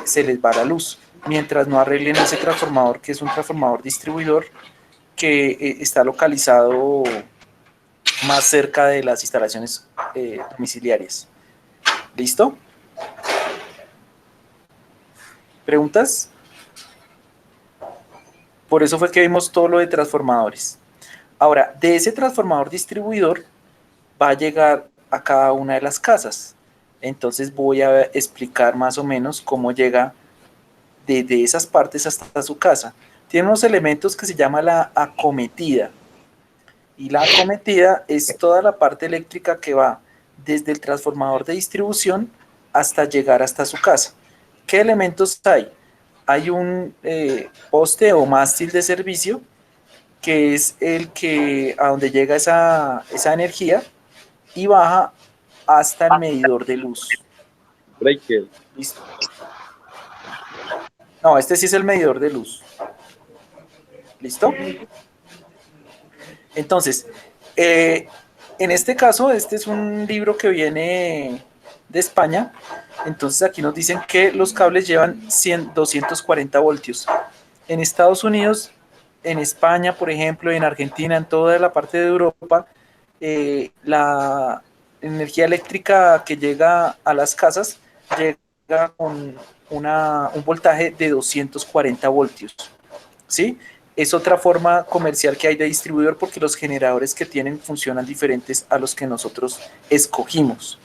se les va la luz. Mientras no arreglen ese transformador, que es un transformador distribuidor, que está localizado más cerca de las instalaciones domiciliarias. ¿Listo? ¿Preguntas? Por eso fue que vimos todo lo de transformadores. Ahora, de ese transformador distribuidor va a llegar a cada una de las casas. Entonces voy a explicar más o menos cómo llega desde esas partes hasta su casa. Tiene unos elementos que se llama la acometida. Y la acometida es toda la parte eléctrica que va desde el transformador de distribución hasta llegar hasta su casa. ¿Qué elementos hay? Hay un poste o mástil de servicio, que es el que a donde llega esa energía y baja hasta el medidor de luz. breaker. ¿Listo? No, este sí es el medidor de luz. ¿Listo? Entonces, En este caso, este es un libro que viene de España. Entonces aquí nos dicen que los cables llevan 240 voltios. En Estados Unidos, en España, por ejemplo, en Argentina, en toda la parte de Europa, la energía eléctrica que llega a las casas llega con un voltaje de 240 voltios. ¿Sí? Es otra forma comercial que hay de distribuidor porque los generadores que tienen funcionan diferentes a los que nosotros escogimos.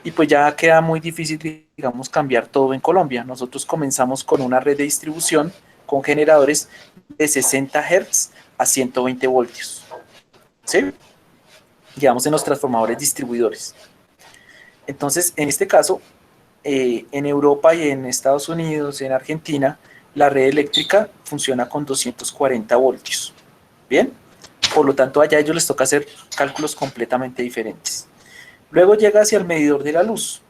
Y pues ya queda muy difícil, digamos, cambiar todo en Colombia. Nosotros comenzamos con una red de distribución con generadores de 60 Hz a 120 voltios. ¿Sí? Llevamos en los transformadores distribuidores. Entonces, en este caso, en Europa y en Estados Unidos, en Argentina, la red eléctrica funciona con 240 voltios. Bien, por lo tanto, allá a ellos les toca hacer cálculos completamente diferentes. Luego llega hacia el medidor de la luz.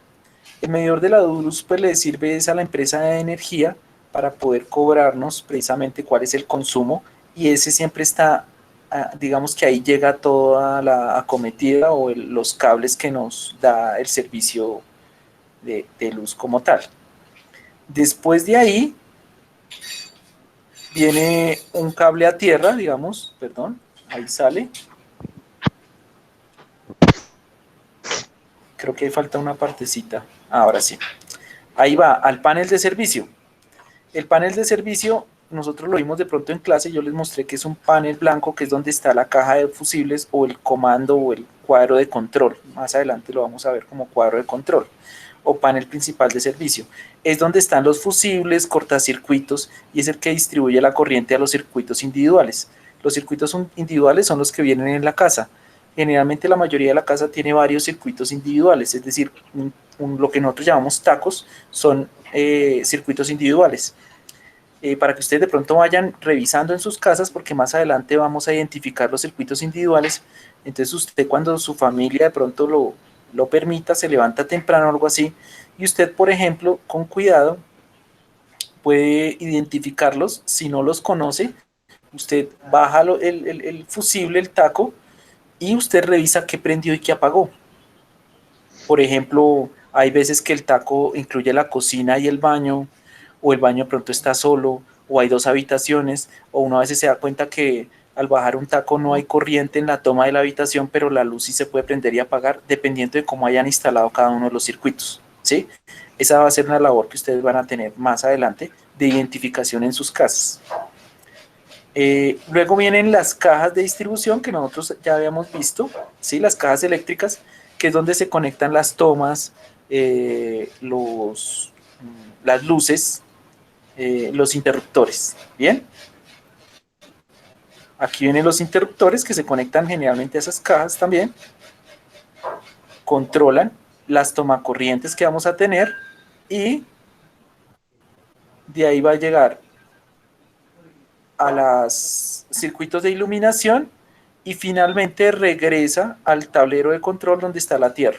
El medidor de la luz pues le sirve a la empresa de energía para poder cobrarnos precisamente cuál es el consumo, y ese siempre está, digamos que ahí llega toda la acometida o los cables que nos da el servicio de luz como tal. Después de ahí viene un cable a tierra, digamos, perdón, ahí sale. Creo que ahí falta una partecita. Ahora sí. Ahí va, al panel de servicio. El panel de servicio, nosotros lo vimos de pronto en clase, yo les mostré que es un panel blanco, que es donde está la caja de fusibles o el comando o el cuadro de control. Más adelante lo vamos a ver como cuadro de control o panel principal de servicio. Es donde están los fusibles, cortacircuitos, y es el que distribuye la corriente a los circuitos individuales. Los circuitos individuales son los que vienen en la casa. Generalmente la mayoría de la casa tiene varios circuitos individuales, es decir, lo que nosotros llamamos tacos son circuitos individuales. Para que ustedes de pronto vayan revisando en sus casas, porque más adelante vamos a identificar los circuitos individuales. Entonces usted, cuando su familia de pronto lo permita, se levanta temprano o algo así, y usted, por ejemplo, con cuidado, puede identificarlos. Si no los conoce, usted baja el fusible, el taco, y usted revisa qué prendió y qué apagó. Por ejemplo, hay veces que el taco incluye la cocina y el baño, o el baño de pronto está solo, o hay dos habitaciones, o uno a veces se da cuenta que al bajar un taco no hay corriente en la toma de la habitación, pero la luz sí se puede prender y apagar, dependiendo de cómo hayan instalado cada uno de los circuitos, ¿sí? Esa va a ser una labor que ustedes van a tener más adelante de identificación en sus casas. Luego vienen las cajas de distribución que nosotros ya habíamos visto, ¿sí? Las cajas eléctricas, que es donde se conectan las tomas, las luces, los interruptores. Bien, aquí vienen los interruptores que se conectan generalmente a esas cajas también, controlan las tomacorrientes que vamos a tener, y de ahí va a llegar a los circuitos de iluminación, y finalmente regresa al tablero de control donde está la tierra.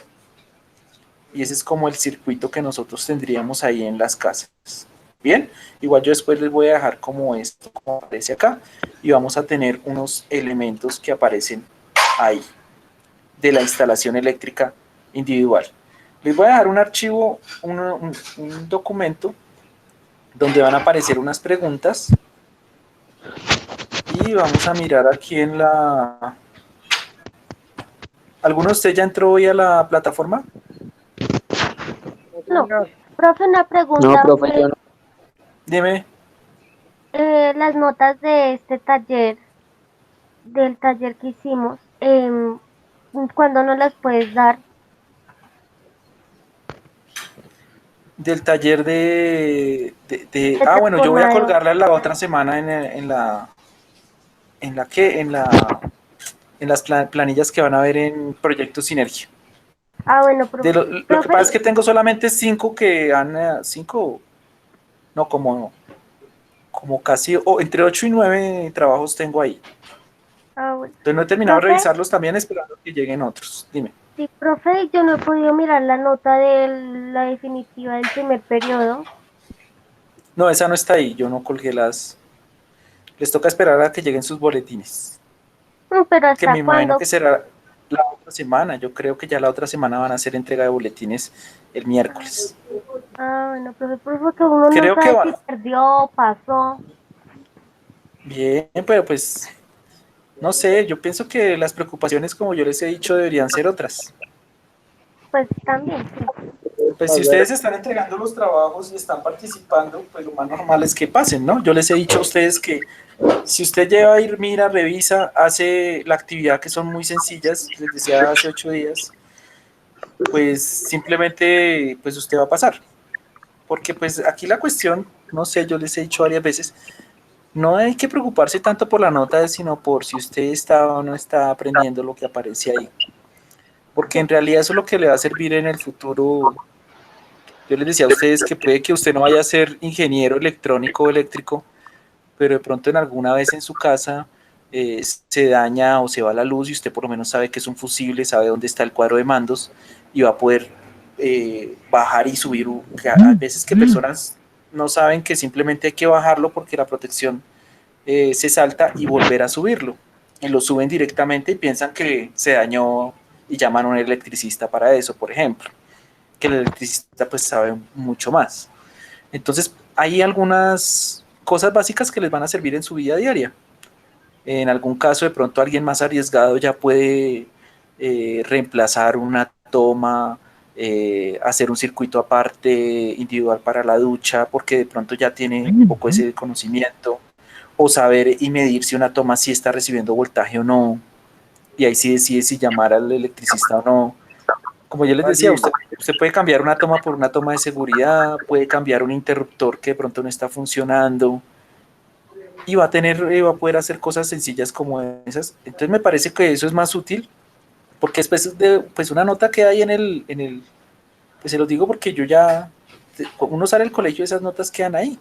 Y ese es como el circuito que nosotros tendríamos ahí en las casas. Bien, igual yo después les voy a dejar como esto, como aparece acá, y vamos a tener unos elementos que aparecen ahí de la instalación eléctrica individual. Les voy a dejar un archivo, un documento donde van a aparecer unas preguntas, y vamos a mirar aquí en la... ¿Alguno de ustedes ya entró hoy a la plataforma? No, profe, una pregunta. No, profe, yo no. Dime. Las notas de este taller, del taller que hicimos, ¿cuándo nos las puedes dar? Del taller bueno, yo voy a colgarla la otra semana en las planillas que van a ver en Proyecto Sinergia. Ah, bueno, profe. Lo que pasa es que tengo solamente 5 que han, 5, no, como casi, entre 8 y 9 trabajos tengo ahí. Ah, bueno. Entonces no he terminado de ¿Profe? revisarlos también, esperando que lleguen otros. Dime. Sí, profe, yo no he podido mirar la nota de la definitiva del primer periodo. No, esa no está ahí, yo no colgué las... Les toca esperar a que lleguen sus boletines. Pero Que ¿hasta me imagino cuándo? que será la otra semana. Yo creo que ya la otra semana van a hacer entrega de boletines el miércoles. Ah, bueno, profe, porque uno no Creo que sabe si va. perdió, pasó. Bien, pero pues, no sé, yo pienso que las preocupaciones, como yo les he dicho, deberían ser otras. Pues también, sí. Pues si ustedes están entregando los trabajos y están participando, pues lo más normal es que pasen, ¿no? Yo les he dicho a ustedes que si usted lleva a ir, mira, revisa, hace la actividad que son muy sencillas, les decía hace 8 días, pues simplemente pues usted va a pasar. Porque pues aquí la cuestión, no sé, yo les he dicho varias veces, no hay que preocuparse tanto por la nota, sino por si usted está o no está aprendiendo lo que aparece ahí. Porque en realidad eso es lo que le va a servir en el futuro. Yo les decía a ustedes que puede que usted no vaya a ser ingeniero electrónico o eléctrico, pero de pronto en alguna vez en su casa se daña o se va la luz y usted por lo menos sabe que es un fusible, sabe dónde está el cuadro de mandos y va a poder bajar y subir. Que hay veces que personas no saben que simplemente hay que bajarlo porque la protección se salta y volver a subirlo. Y lo suben directamente y piensan que se dañó y llaman a un electricista para eso, por ejemplo, que el electricista pues sabe mucho más. Entonces, hay algunas cosas básicas que les van a servir en su vida diaria. En algún caso, de pronto, alguien más arriesgado ya puede reemplazar una toma, hacer un circuito aparte, individual para la ducha, porque de pronto ya tiene un poco ese conocimiento, o saber y medir si una toma sí está recibiendo voltaje o no, y ahí sí decide si llamar al electricista o no. Como yo les decía, usted puede cambiar una toma por una toma de seguridad, puede cambiar un interruptor que de pronto no está funcionando y va a poder hacer cosas sencillas como esas. Entonces me parece que eso es más útil porque después de pues una nota que hay pues se los digo porque yo ya, uno sale del colegio y esas notas quedan ahí.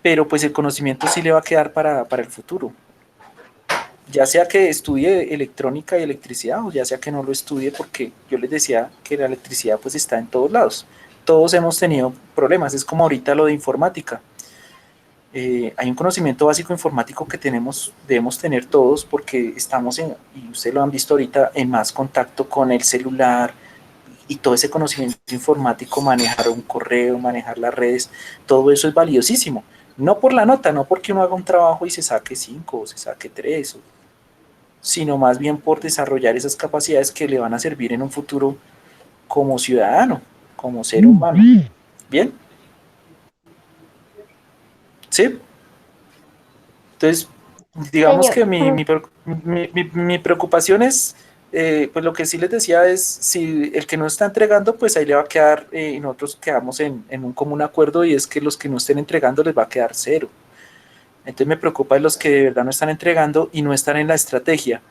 Pero pues el conocimiento sí le va a quedar para el futuro. Ya sea que estudie electrónica y electricidad o ya sea que no lo estudie, porque yo les decía que la electricidad pues está en todos lados. Todos hemos tenido problemas, es como ahorita lo de informática. Hay un conocimiento básico informático que debemos tener todos porque estamos y ustedes lo han visto ahorita, en más contacto con el celular y todo ese conocimiento informático, manejar un correo, manejar las redes, todo eso es valiosísimo. No por la nota, no porque uno haga un trabajo y se saque 5 o se saque 3 sino más bien por desarrollar esas capacidades que le van a servir en un futuro como ciudadano, como ser humano. ¿Bien? ¿Sí? Entonces, digamos Señor. que mi preocupación es, pues lo que sí les decía es, si el que no está entregando, pues ahí le va a quedar, y nosotros quedamos en un común acuerdo y es que los que no estén entregando les va a quedar cero. Entonces me preocupa de los que de verdad no están entregando y no están en la estrategia.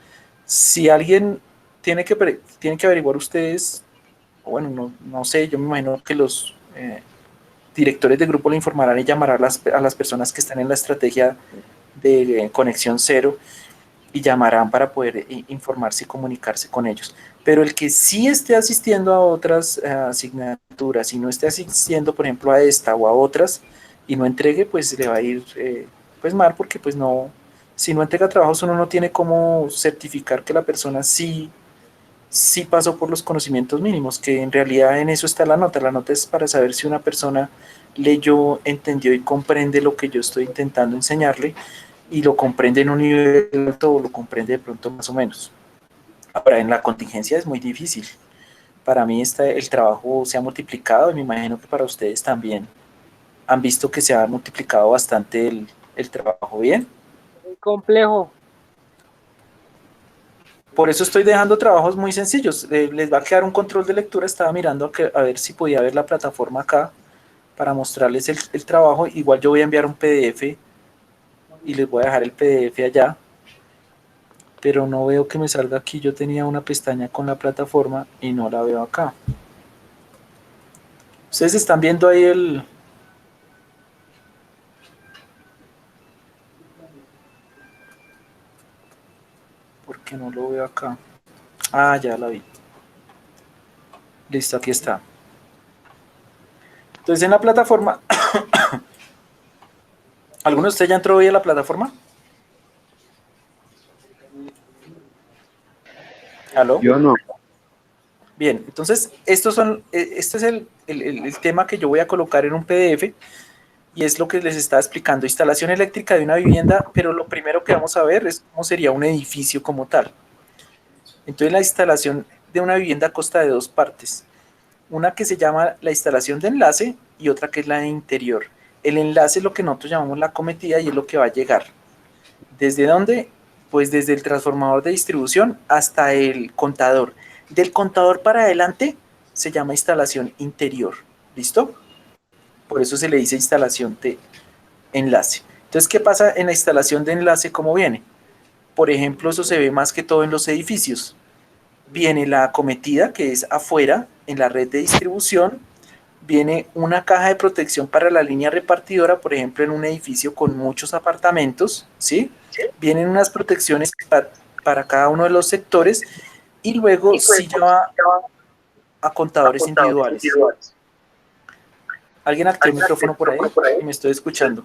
Si alguien tiene que averiguar ustedes, bueno, no sé, yo me imagino que los directores de grupo le informarán y llamarán a las personas que están en la estrategia de conexión cero y llamarán para poder informarse y comunicarse con ellos. Pero el que sí esté asistiendo a otras asignaturas y no esté asistiendo, por ejemplo, a esta o a otras y no entregue, pues le va a ir pues mal porque pues no, si no entrega trabajos uno no tiene cómo certificar que la persona sí pasó por los conocimientos mínimos, que en realidad en eso está la nota. La nota es para saber si una persona leyó, entendió y comprende lo que yo estoy intentando enseñarle y lo comprende en un nivel alto o lo comprende de pronto más o menos. Ahora, en la contingencia es muy difícil. Para mí el trabajo se ha multiplicado y me imagino que para ustedes también han visto que se ha multiplicado bastante el trabajo. ¿Bien? Muy complejo. Por eso estoy dejando trabajos muy sencillos. Les va a quedar un control de lectura. Estaba mirando a ver si podía ver la plataforma acá para mostrarles el trabajo. Igual yo voy a enviar un PDF y les voy a dejar el PDF allá. Pero no veo que me salga aquí. Yo tenía una pestaña con la plataforma y no la veo acá. Ustedes están viendo ahí ¿Por qué no lo veo acá? Ah, ya la vi. Listo, aquí está. Entonces en la plataforma, ¿alguno de ustedes ya entró hoy a la plataforma? ¿Aló? Yo no. Bien, entonces este es el tema que yo voy a colocar en un PDF y es lo que les estaba explicando, instalación eléctrica de una vivienda, pero lo primero que vamos a ver es cómo sería un edificio como tal. Entonces la instalación de una vivienda consta de dos partes, una que se llama la instalación de enlace y otra que es la de interior. El enlace es lo que nosotros llamamos la cometida y es lo que va a llegar. ¿Desde dónde? Pues desde el transformador de distribución hasta el contador. Del contador para adelante se llama instalación interior. ¿Listo? Por eso se le dice instalación de enlace. Entonces, ¿qué pasa en la instalación de enlace? ¿Cómo viene? Por ejemplo, eso se ve más que todo en los edificios. Viene la acometida, que es afuera, en la red de distribución. Viene una caja de protección para la línea repartidora, por ejemplo, en un edificio con muchos apartamentos, ¿sí? Vienen unas protecciones para cada uno de los sectores y luego sí ya va a contadores individuales. ¿Alguien activó el micrófono por ahí? Me estoy escuchando.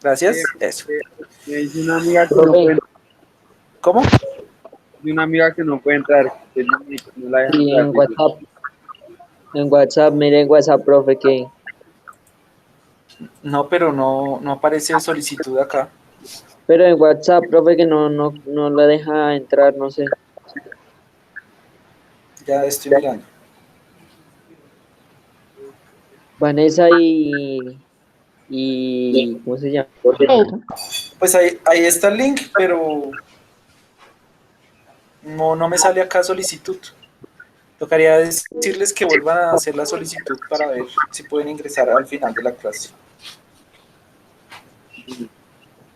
Gracias. Eso. Me dice una amiga que no puede, ¿Cómo? de una amiga que no puede entrar, que no la dejan Y entrar. en WhatsApp, mire en WhatsApp, profe, que No, pero no aparece solicitud acá. pero en WhatsApp, profe, que no la deja entrar, no sé. Ya estoy mirando. Vanessa y ¿cómo se llama? Pues ahí está el link, pero no me sale acá solicitud. Tocaría decirles que vuelvan a hacer la solicitud para ver si pueden ingresar al final de la clase.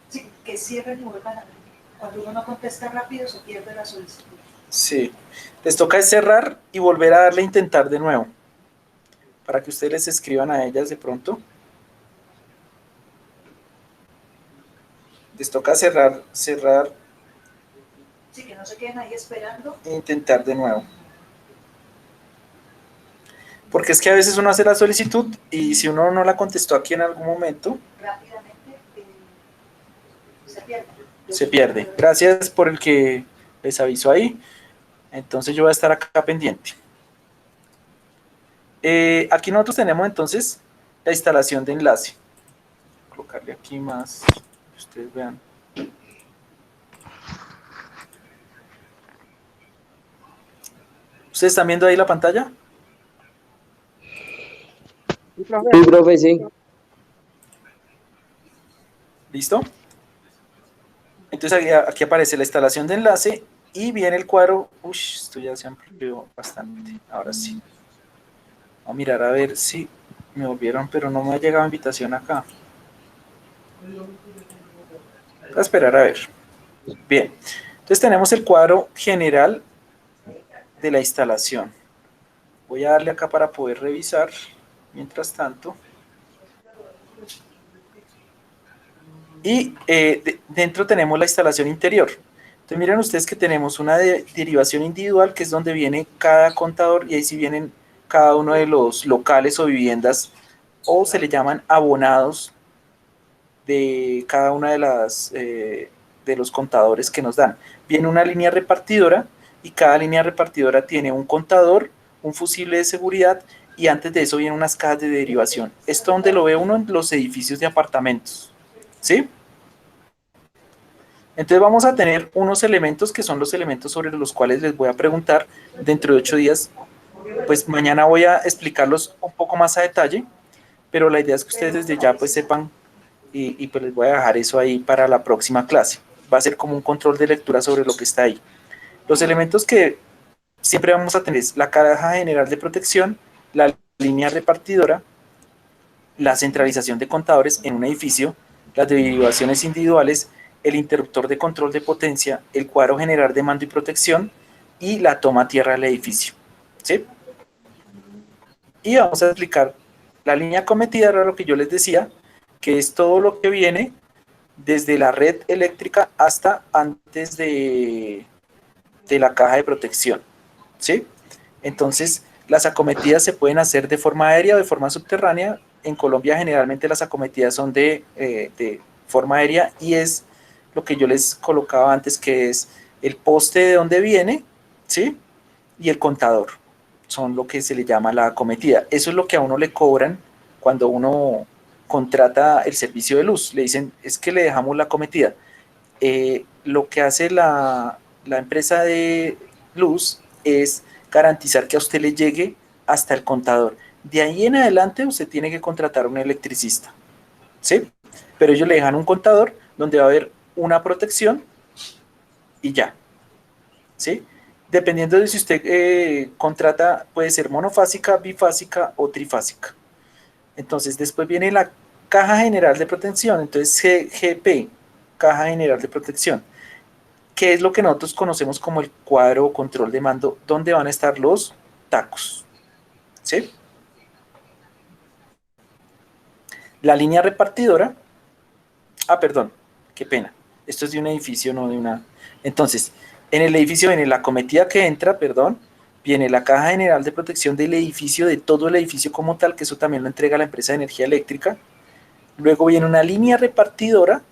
Sí, que cierren y vuelvan a abrir. Cuando uno no contesta rápido se pierde la solicitud. Sí. Les toca es cerrar y volver a darle a intentar de nuevo. Para que ustedes les escriban a ellas de pronto. Les toca cerrar Sí, que no se queden ahí esperando. e intentar de nuevo. Porque es que a veces uno hace la solicitud y si uno no la contestó aquí en algún momento, Rápidamente se pierde. se pierde. Gracias por el que les aviso ahí. Entonces yo voy a estar acá pendiente. Aquí nosotros tenemos entonces la instalación de enlace. Voy a colocarle aquí más, que ustedes vean. ¿Ustedes están viendo ahí la pantalla? Sí, profe, sí. ¿Listo? Entonces aquí aparece la instalación de enlace y viene el cuadro. Uy, esto ya se amplió bastante. Ahora sí. Vamos a mirar a ver si me volvieron, pero no me ha llegado invitación acá. Voy a esperar a ver. Bien. Entonces tenemos el cuadro general de la instalación. Voy a darle acá para poder revisar. Mientras tanto. Y dentro tenemos la instalación interior. Entonces miren ustedes que tenemos una derivación individual que es donde viene cada contador y ahí sí vienen cada uno de los locales o viviendas o se le llaman abonados de cada una de las de los contadores que nos dan. Viene una línea repartidora y cada línea repartidora tiene un contador, un fusible de seguridad y antes de eso vienen unas cajas de derivación. Esto donde lo ve uno en los edificios de apartamentos. ¿Sí? Entonces vamos a tener unos elementos que son los elementos sobre los cuales les voy a preguntar dentro de 8 días. Pues mañana voy a explicarlos un poco más a detalle, pero la idea es que ustedes desde ya pues sepan y pues les voy a dejar eso ahí para la próxima clase. Va a ser como un control de lectura sobre lo que está ahí. Los elementos que siempre vamos a tener es la caja general de protección, la línea repartidora, la centralización de contadores en un edificio, las derivaciones individuales, el interruptor de control de potencia, el cuadro general de mando y protección y la toma a tierra del edificio. ¿Sí? Y vamos a explicar la línea cometida, era lo que yo les decía, que es todo lo que viene desde la red eléctrica hasta antes de la caja de protección. ¿Sí? Entonces, las acometidas se pueden hacer de forma aérea o de forma subterránea. En Colombia generalmente las acometidas son de forma aérea y es lo que yo les colocaba antes, que es el poste de donde viene, ¿sí? Y el contador. Son lo que se le llama la acometida. Eso es lo que a uno le cobran cuando uno contrata el servicio de luz. Le dicen, es que le dejamos la acometida. Lo que hace la empresa de luz es garantizar que a usted le llegue hasta el contador. De ahí en adelante usted tiene que contratar a un electricista, ¿sí? Pero ellos le dejan un contador donde va a haber una protección y ya, ¿sí? Dependiendo de si usted contrata, puede ser monofásica, bifásica o trifásica. Entonces después viene la caja general de protección, entonces CGP, caja general de protección, que es lo que nosotros conocemos como el cuadro o control de mando, donde van a estar los tacos, ¿sí? La línea repartidora, perdón, qué pena, esto es de un edificio, no de una. Entonces, en el edificio viene la acometida que entra, perdón, viene la caja general de protección del edificio, de todo el edificio como tal, que eso también lo entrega la empresa de energía eléctrica. Luego viene una línea repartidora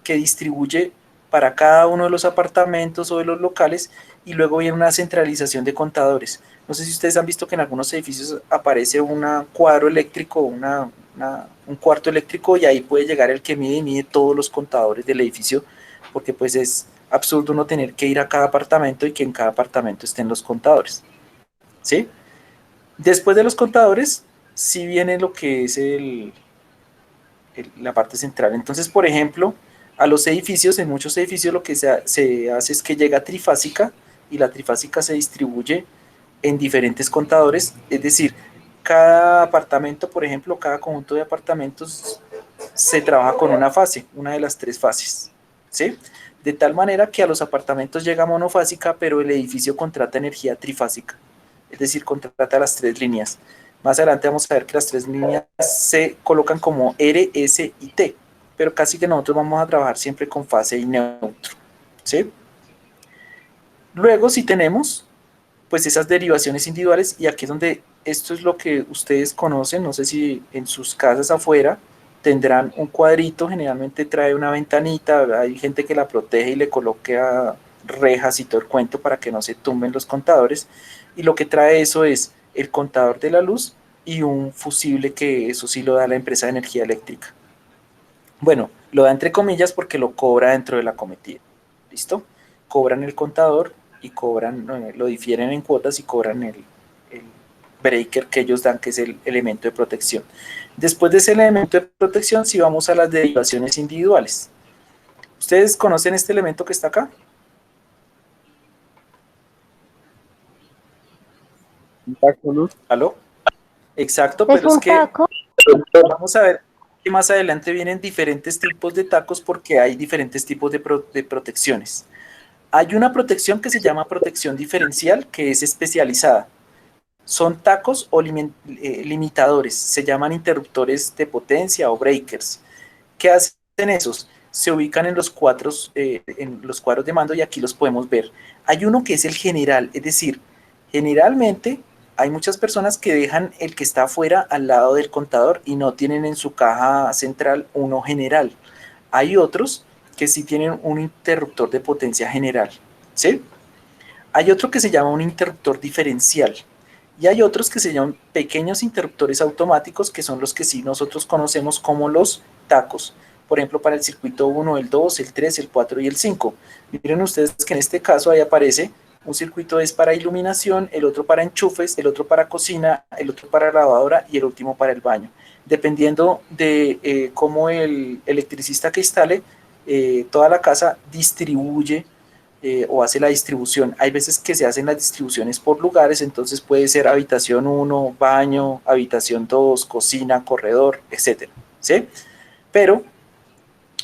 que distribuye para cada uno de los apartamentos o de los locales, y luego viene una centralización de contadores. No sé si ustedes han visto que en algunos edificios aparece un cuadro eléctrico, un cuarto eléctrico, y ahí puede llegar el que mide y mide todos los contadores del edificio, porque pues es absurdo no tener que ir a cada apartamento y que en cada apartamento estén los contadores, ¿sí? Después de los contadores, sí viene lo que es la parte central. Entonces, por ejemplo, a los edificios, en muchos edificios lo que se hace es que llega trifásica, y la trifásica se distribuye en diferentes contadores, es decir, cada apartamento, por ejemplo, cada conjunto de apartamentos se trabaja con una fase, una de las 3 fases, ¿sí? De tal manera que a los apartamentos llega monofásica, pero el edificio contrata energía trifásica, es decir, contrata las 3 líneas. Más adelante vamos a ver que las 3 líneas se colocan como R, S y T, pero casi que nosotros vamos a trabajar siempre con fase y neutro, ¿sí? Luego sí tenemos pues esas derivaciones individuales, y aquí es donde esto es lo que ustedes conocen. No sé si en sus casas afuera tendrán un cuadrito, generalmente trae una ventanita, hay gente que la protege y le coloca rejas y todo el cuento para que no se tumben los contadores, y lo que trae eso es el contador de la luz y un fusible, que eso sí lo da la empresa de energía eléctrica. Bueno, lo da entre comillas porque lo cobra dentro de la cometida, ¿listo? Cobran el contador y cobran, lo difieren en cuotas y cobran el breaker que ellos dan, que es el elemento de protección. Después de ese elemento de protección, sí vamos a las derivaciones individuales. ¿Ustedes conocen este elemento que está acá? Un taco, ¿no? ¿Aló? Exacto, ¿Es pero es un que taco? vamos a ver que más adelante vienen diferentes tipos de tacos, porque hay diferentes tipos de protecciones. Hay una protección que se llama protección diferencial, que es especializada. Son tacos o limitadores, se llaman interruptores de potencia o breakers. ¿Qué hacen esos? Se ubican en los cuadros de mando, y aquí los podemos ver. Hay uno que es el general, es decir, generalmente hay muchas personas que dejan el que está afuera al lado del contador y no tienen en su caja central uno general. Hay otros que sí tienen un interruptor de potencia general, ¿sí? Hay otro que se llama un interruptor diferencial, y hay otros que se llaman pequeños interruptores automáticos, que son los que sí nosotros conocemos como los tacos. Por ejemplo, para el circuito 1, el 2, el 3, el 4 y el 5. Miren ustedes que en este caso ahí aparece un circuito es para iluminación, el otro para enchufes, el otro para cocina, el otro para lavadora y el último para el baño. Dependiendo de cómo el electricista que instale toda la casa distribuye o hace la distribución. Hay veces que se hacen las distribuciones por lugares, entonces puede ser habitación 1, baño, habitación 2, cocina, corredor, etcétera, ¿sí? Pero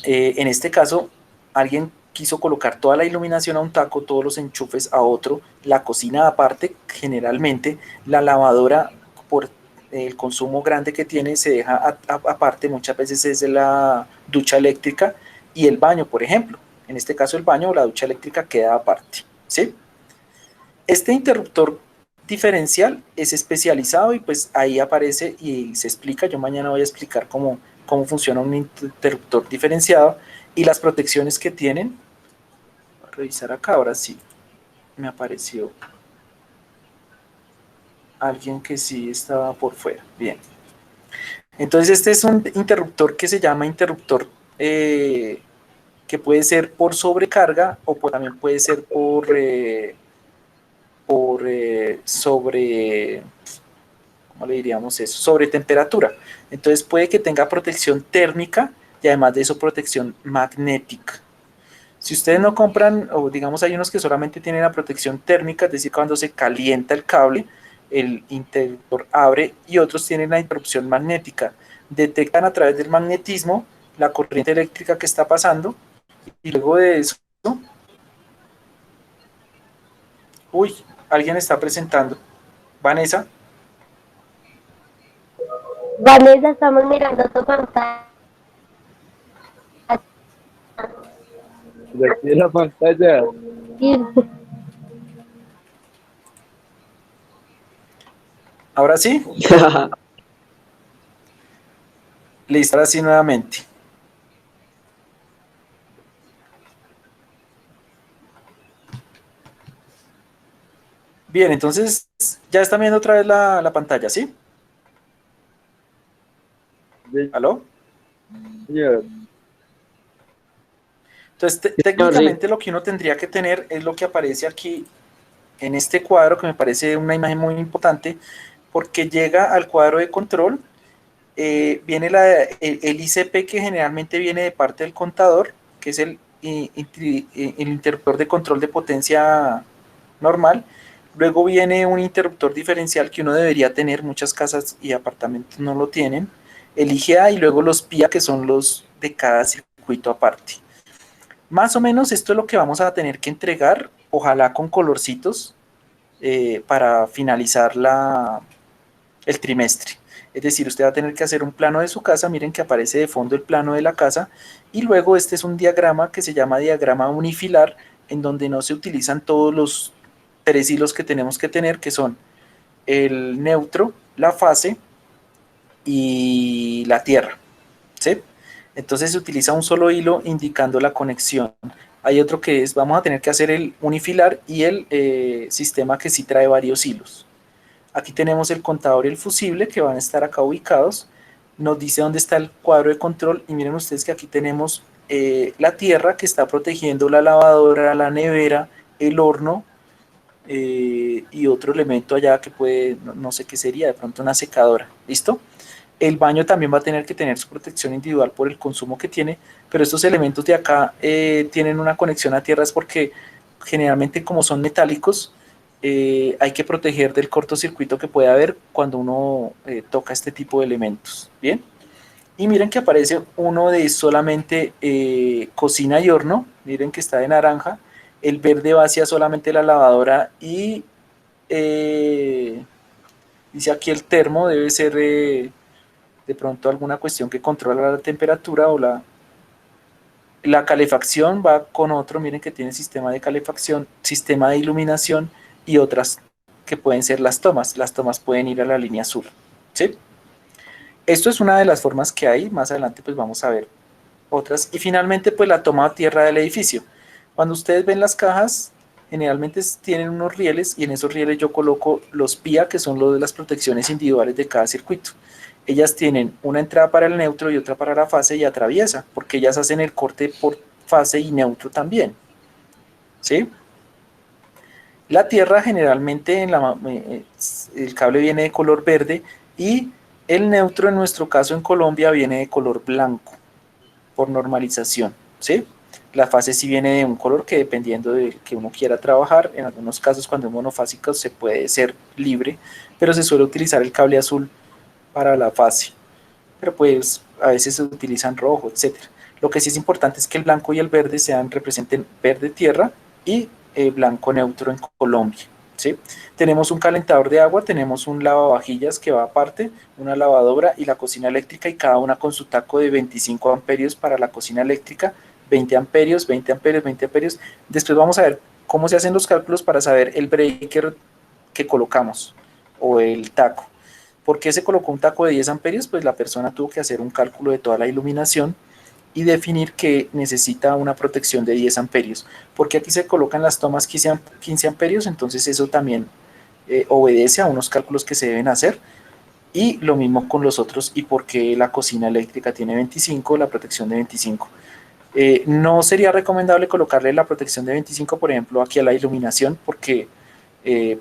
en este caso alguien quiso colocar toda la iluminación a un taco, todos los enchufes a otro, la cocina aparte, generalmente la lavadora por el consumo grande que tiene se deja aparte, muchas veces es de la ducha eléctrica, y el baño, por ejemplo. En este caso el baño o la ducha eléctrica queda aparte, ¿sí? Este interruptor diferencial es especializado, y pues ahí aparece y se explica. Yo mañana voy a explicar cómo funciona un interruptor diferenciado y las protecciones que tienen. revisar acá, ahora sí me apareció alguien que sí estaba por fuera. Bien. Entonces este es un interruptor que se llama interruptor que puede ser por sobrecarga o también puede ser sobre, ¿cómo le diríamos eso? Sobre temperatura. Entonces puede que tenga protección térmica y además de eso protección magnética. Si ustedes no compran, o digamos hay unos que solamente tienen la protección térmica, es decir, cuando se calienta el cable, el interruptor abre, y otros tienen la interrupción magnética. Detectan a través del magnetismo la corriente eléctrica que está pasando, y luego de eso, uy, alguien está presentando. Vanessa. Vanessa, estamos mirando tu pantalla. De aquí en la pantalla. Y Ahora sí, listo, ahora sí nuevamente. Bien, entonces ya están viendo otra vez la pantalla, ¿sí? ¿Aló? Señor. Entonces, técnicamente lo que uno tendría que tener es lo que aparece aquí en este cuadro, que me parece una imagen muy importante, porque llega al cuadro de control, viene el ICP que generalmente viene de parte del contador, que es el interruptor de control de potencia normal. Luego viene un interruptor diferencial que uno debería tener, muchas casas y apartamentos no lo tienen, el IGA, y luego los PIA, que son los de cada circuito aparte. Más o menos esto es lo que vamos a tener que entregar, ojalá con colorcitos, para finalizar el trimestre. Es decir, usted va a tener que hacer un plano de su casa, miren que aparece de fondo el plano de la casa, y luego este es un diagrama que se llama diagrama unifilar, en donde no se utilizan todos los 3 hilos que tenemos que tener, que son el neutro, la fase y la tierra, ¿sí? Entonces se utiliza un solo hilo indicando la conexión. Hay otro que es, vamos a tener que hacer el unifilar y el sistema que sí trae varios hilos. Aquí tenemos el contador y el fusible que van a estar acá ubicados. Nos dice dónde está el cuadro de control y miren ustedes que aquí tenemos la tierra que está protegiendo la lavadora, la nevera, el horno y otro elemento allá que puede, no sé qué sería, de pronto una secadora. ¿Listo? El baño también va a tener que tener su protección individual por el consumo que tiene, pero estos elementos de acá tienen una conexión a tierras porque generalmente como son metálicos, hay que proteger del cortocircuito que puede haber cuando uno toca este tipo de elementos. Bien, y miren que aparece uno de solamente cocina y horno, miren que está de naranja, el verde va hacia solamente la lavadora y dice aquí el termo debe ser de pronto alguna cuestión que controla la temperatura o la calefacción va con otro, miren que tiene sistema de calefacción, sistema de iluminación y otras que pueden ser las tomas pueden ir a la línea azul, ¿sí? Esto es una de las formas que hay, más adelante pues vamos a ver otras, y finalmente pues la toma a tierra del edificio. Cuando ustedes ven las cajas, generalmente tienen unos rieles y en esos rieles yo coloco los PIA, que son los de las protecciones individuales de cada circuito. Ellas tienen una entrada para el neutro y otra para la fase y atraviesa, porque ellas hacen el corte por fase y neutro también, ¿sí? La tierra generalmente el cable viene de color verde y el neutro en nuestro caso en Colombia viene de color blanco por normalización, ¿sí? La fase sí viene de un color que dependiendo de que uno quiera trabajar, en algunos casos cuando es monofásico se puede ser libre, pero se suele utilizar el cable azul para la fase, pero pues a veces se utilizan rojo, etcétera. Lo que sí es importante es que el blanco y el verde representen verde tierra y blanco neutro en Colombia, ¿sí? Tenemos un calentador de agua, tenemos un lavavajillas que va aparte, una lavadora y la cocina eléctrica, y cada una con su taco de 25 amperios para la cocina eléctrica, 20 amperios, 20 amperios, 20 amperios. Después vamos a ver cómo se hacen los cálculos para saber el breaker que colocamos o el taco. ¿Por qué se colocó un taco de 10 amperios? Pues la persona tuvo que hacer un cálculo de toda la iluminación y definir que necesita una protección de 10 amperios, porque aquí se colocan las tomas 15 amperios, entonces eso también obedece a unos cálculos que se deben hacer, y lo mismo con los otros, y porque la cocina eléctrica tiene 25, la protección de 25. No sería recomendable colocarle la protección de 25, por ejemplo, aquí a la iluminación, porque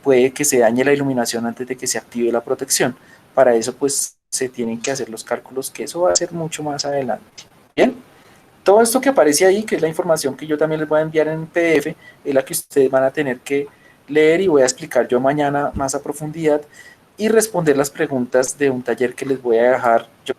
puede que se dañe la iluminación antes de que se active la protección. Para eso, pues, se tienen que hacer los cálculos, que eso va a ser mucho más adelante. Bien, todo esto que aparece ahí, que es la información que yo también les voy a enviar en PDF, es la que ustedes van a tener que leer y voy a explicar yo mañana más a profundidad y responder las preguntas de un taller que les voy a dejar yo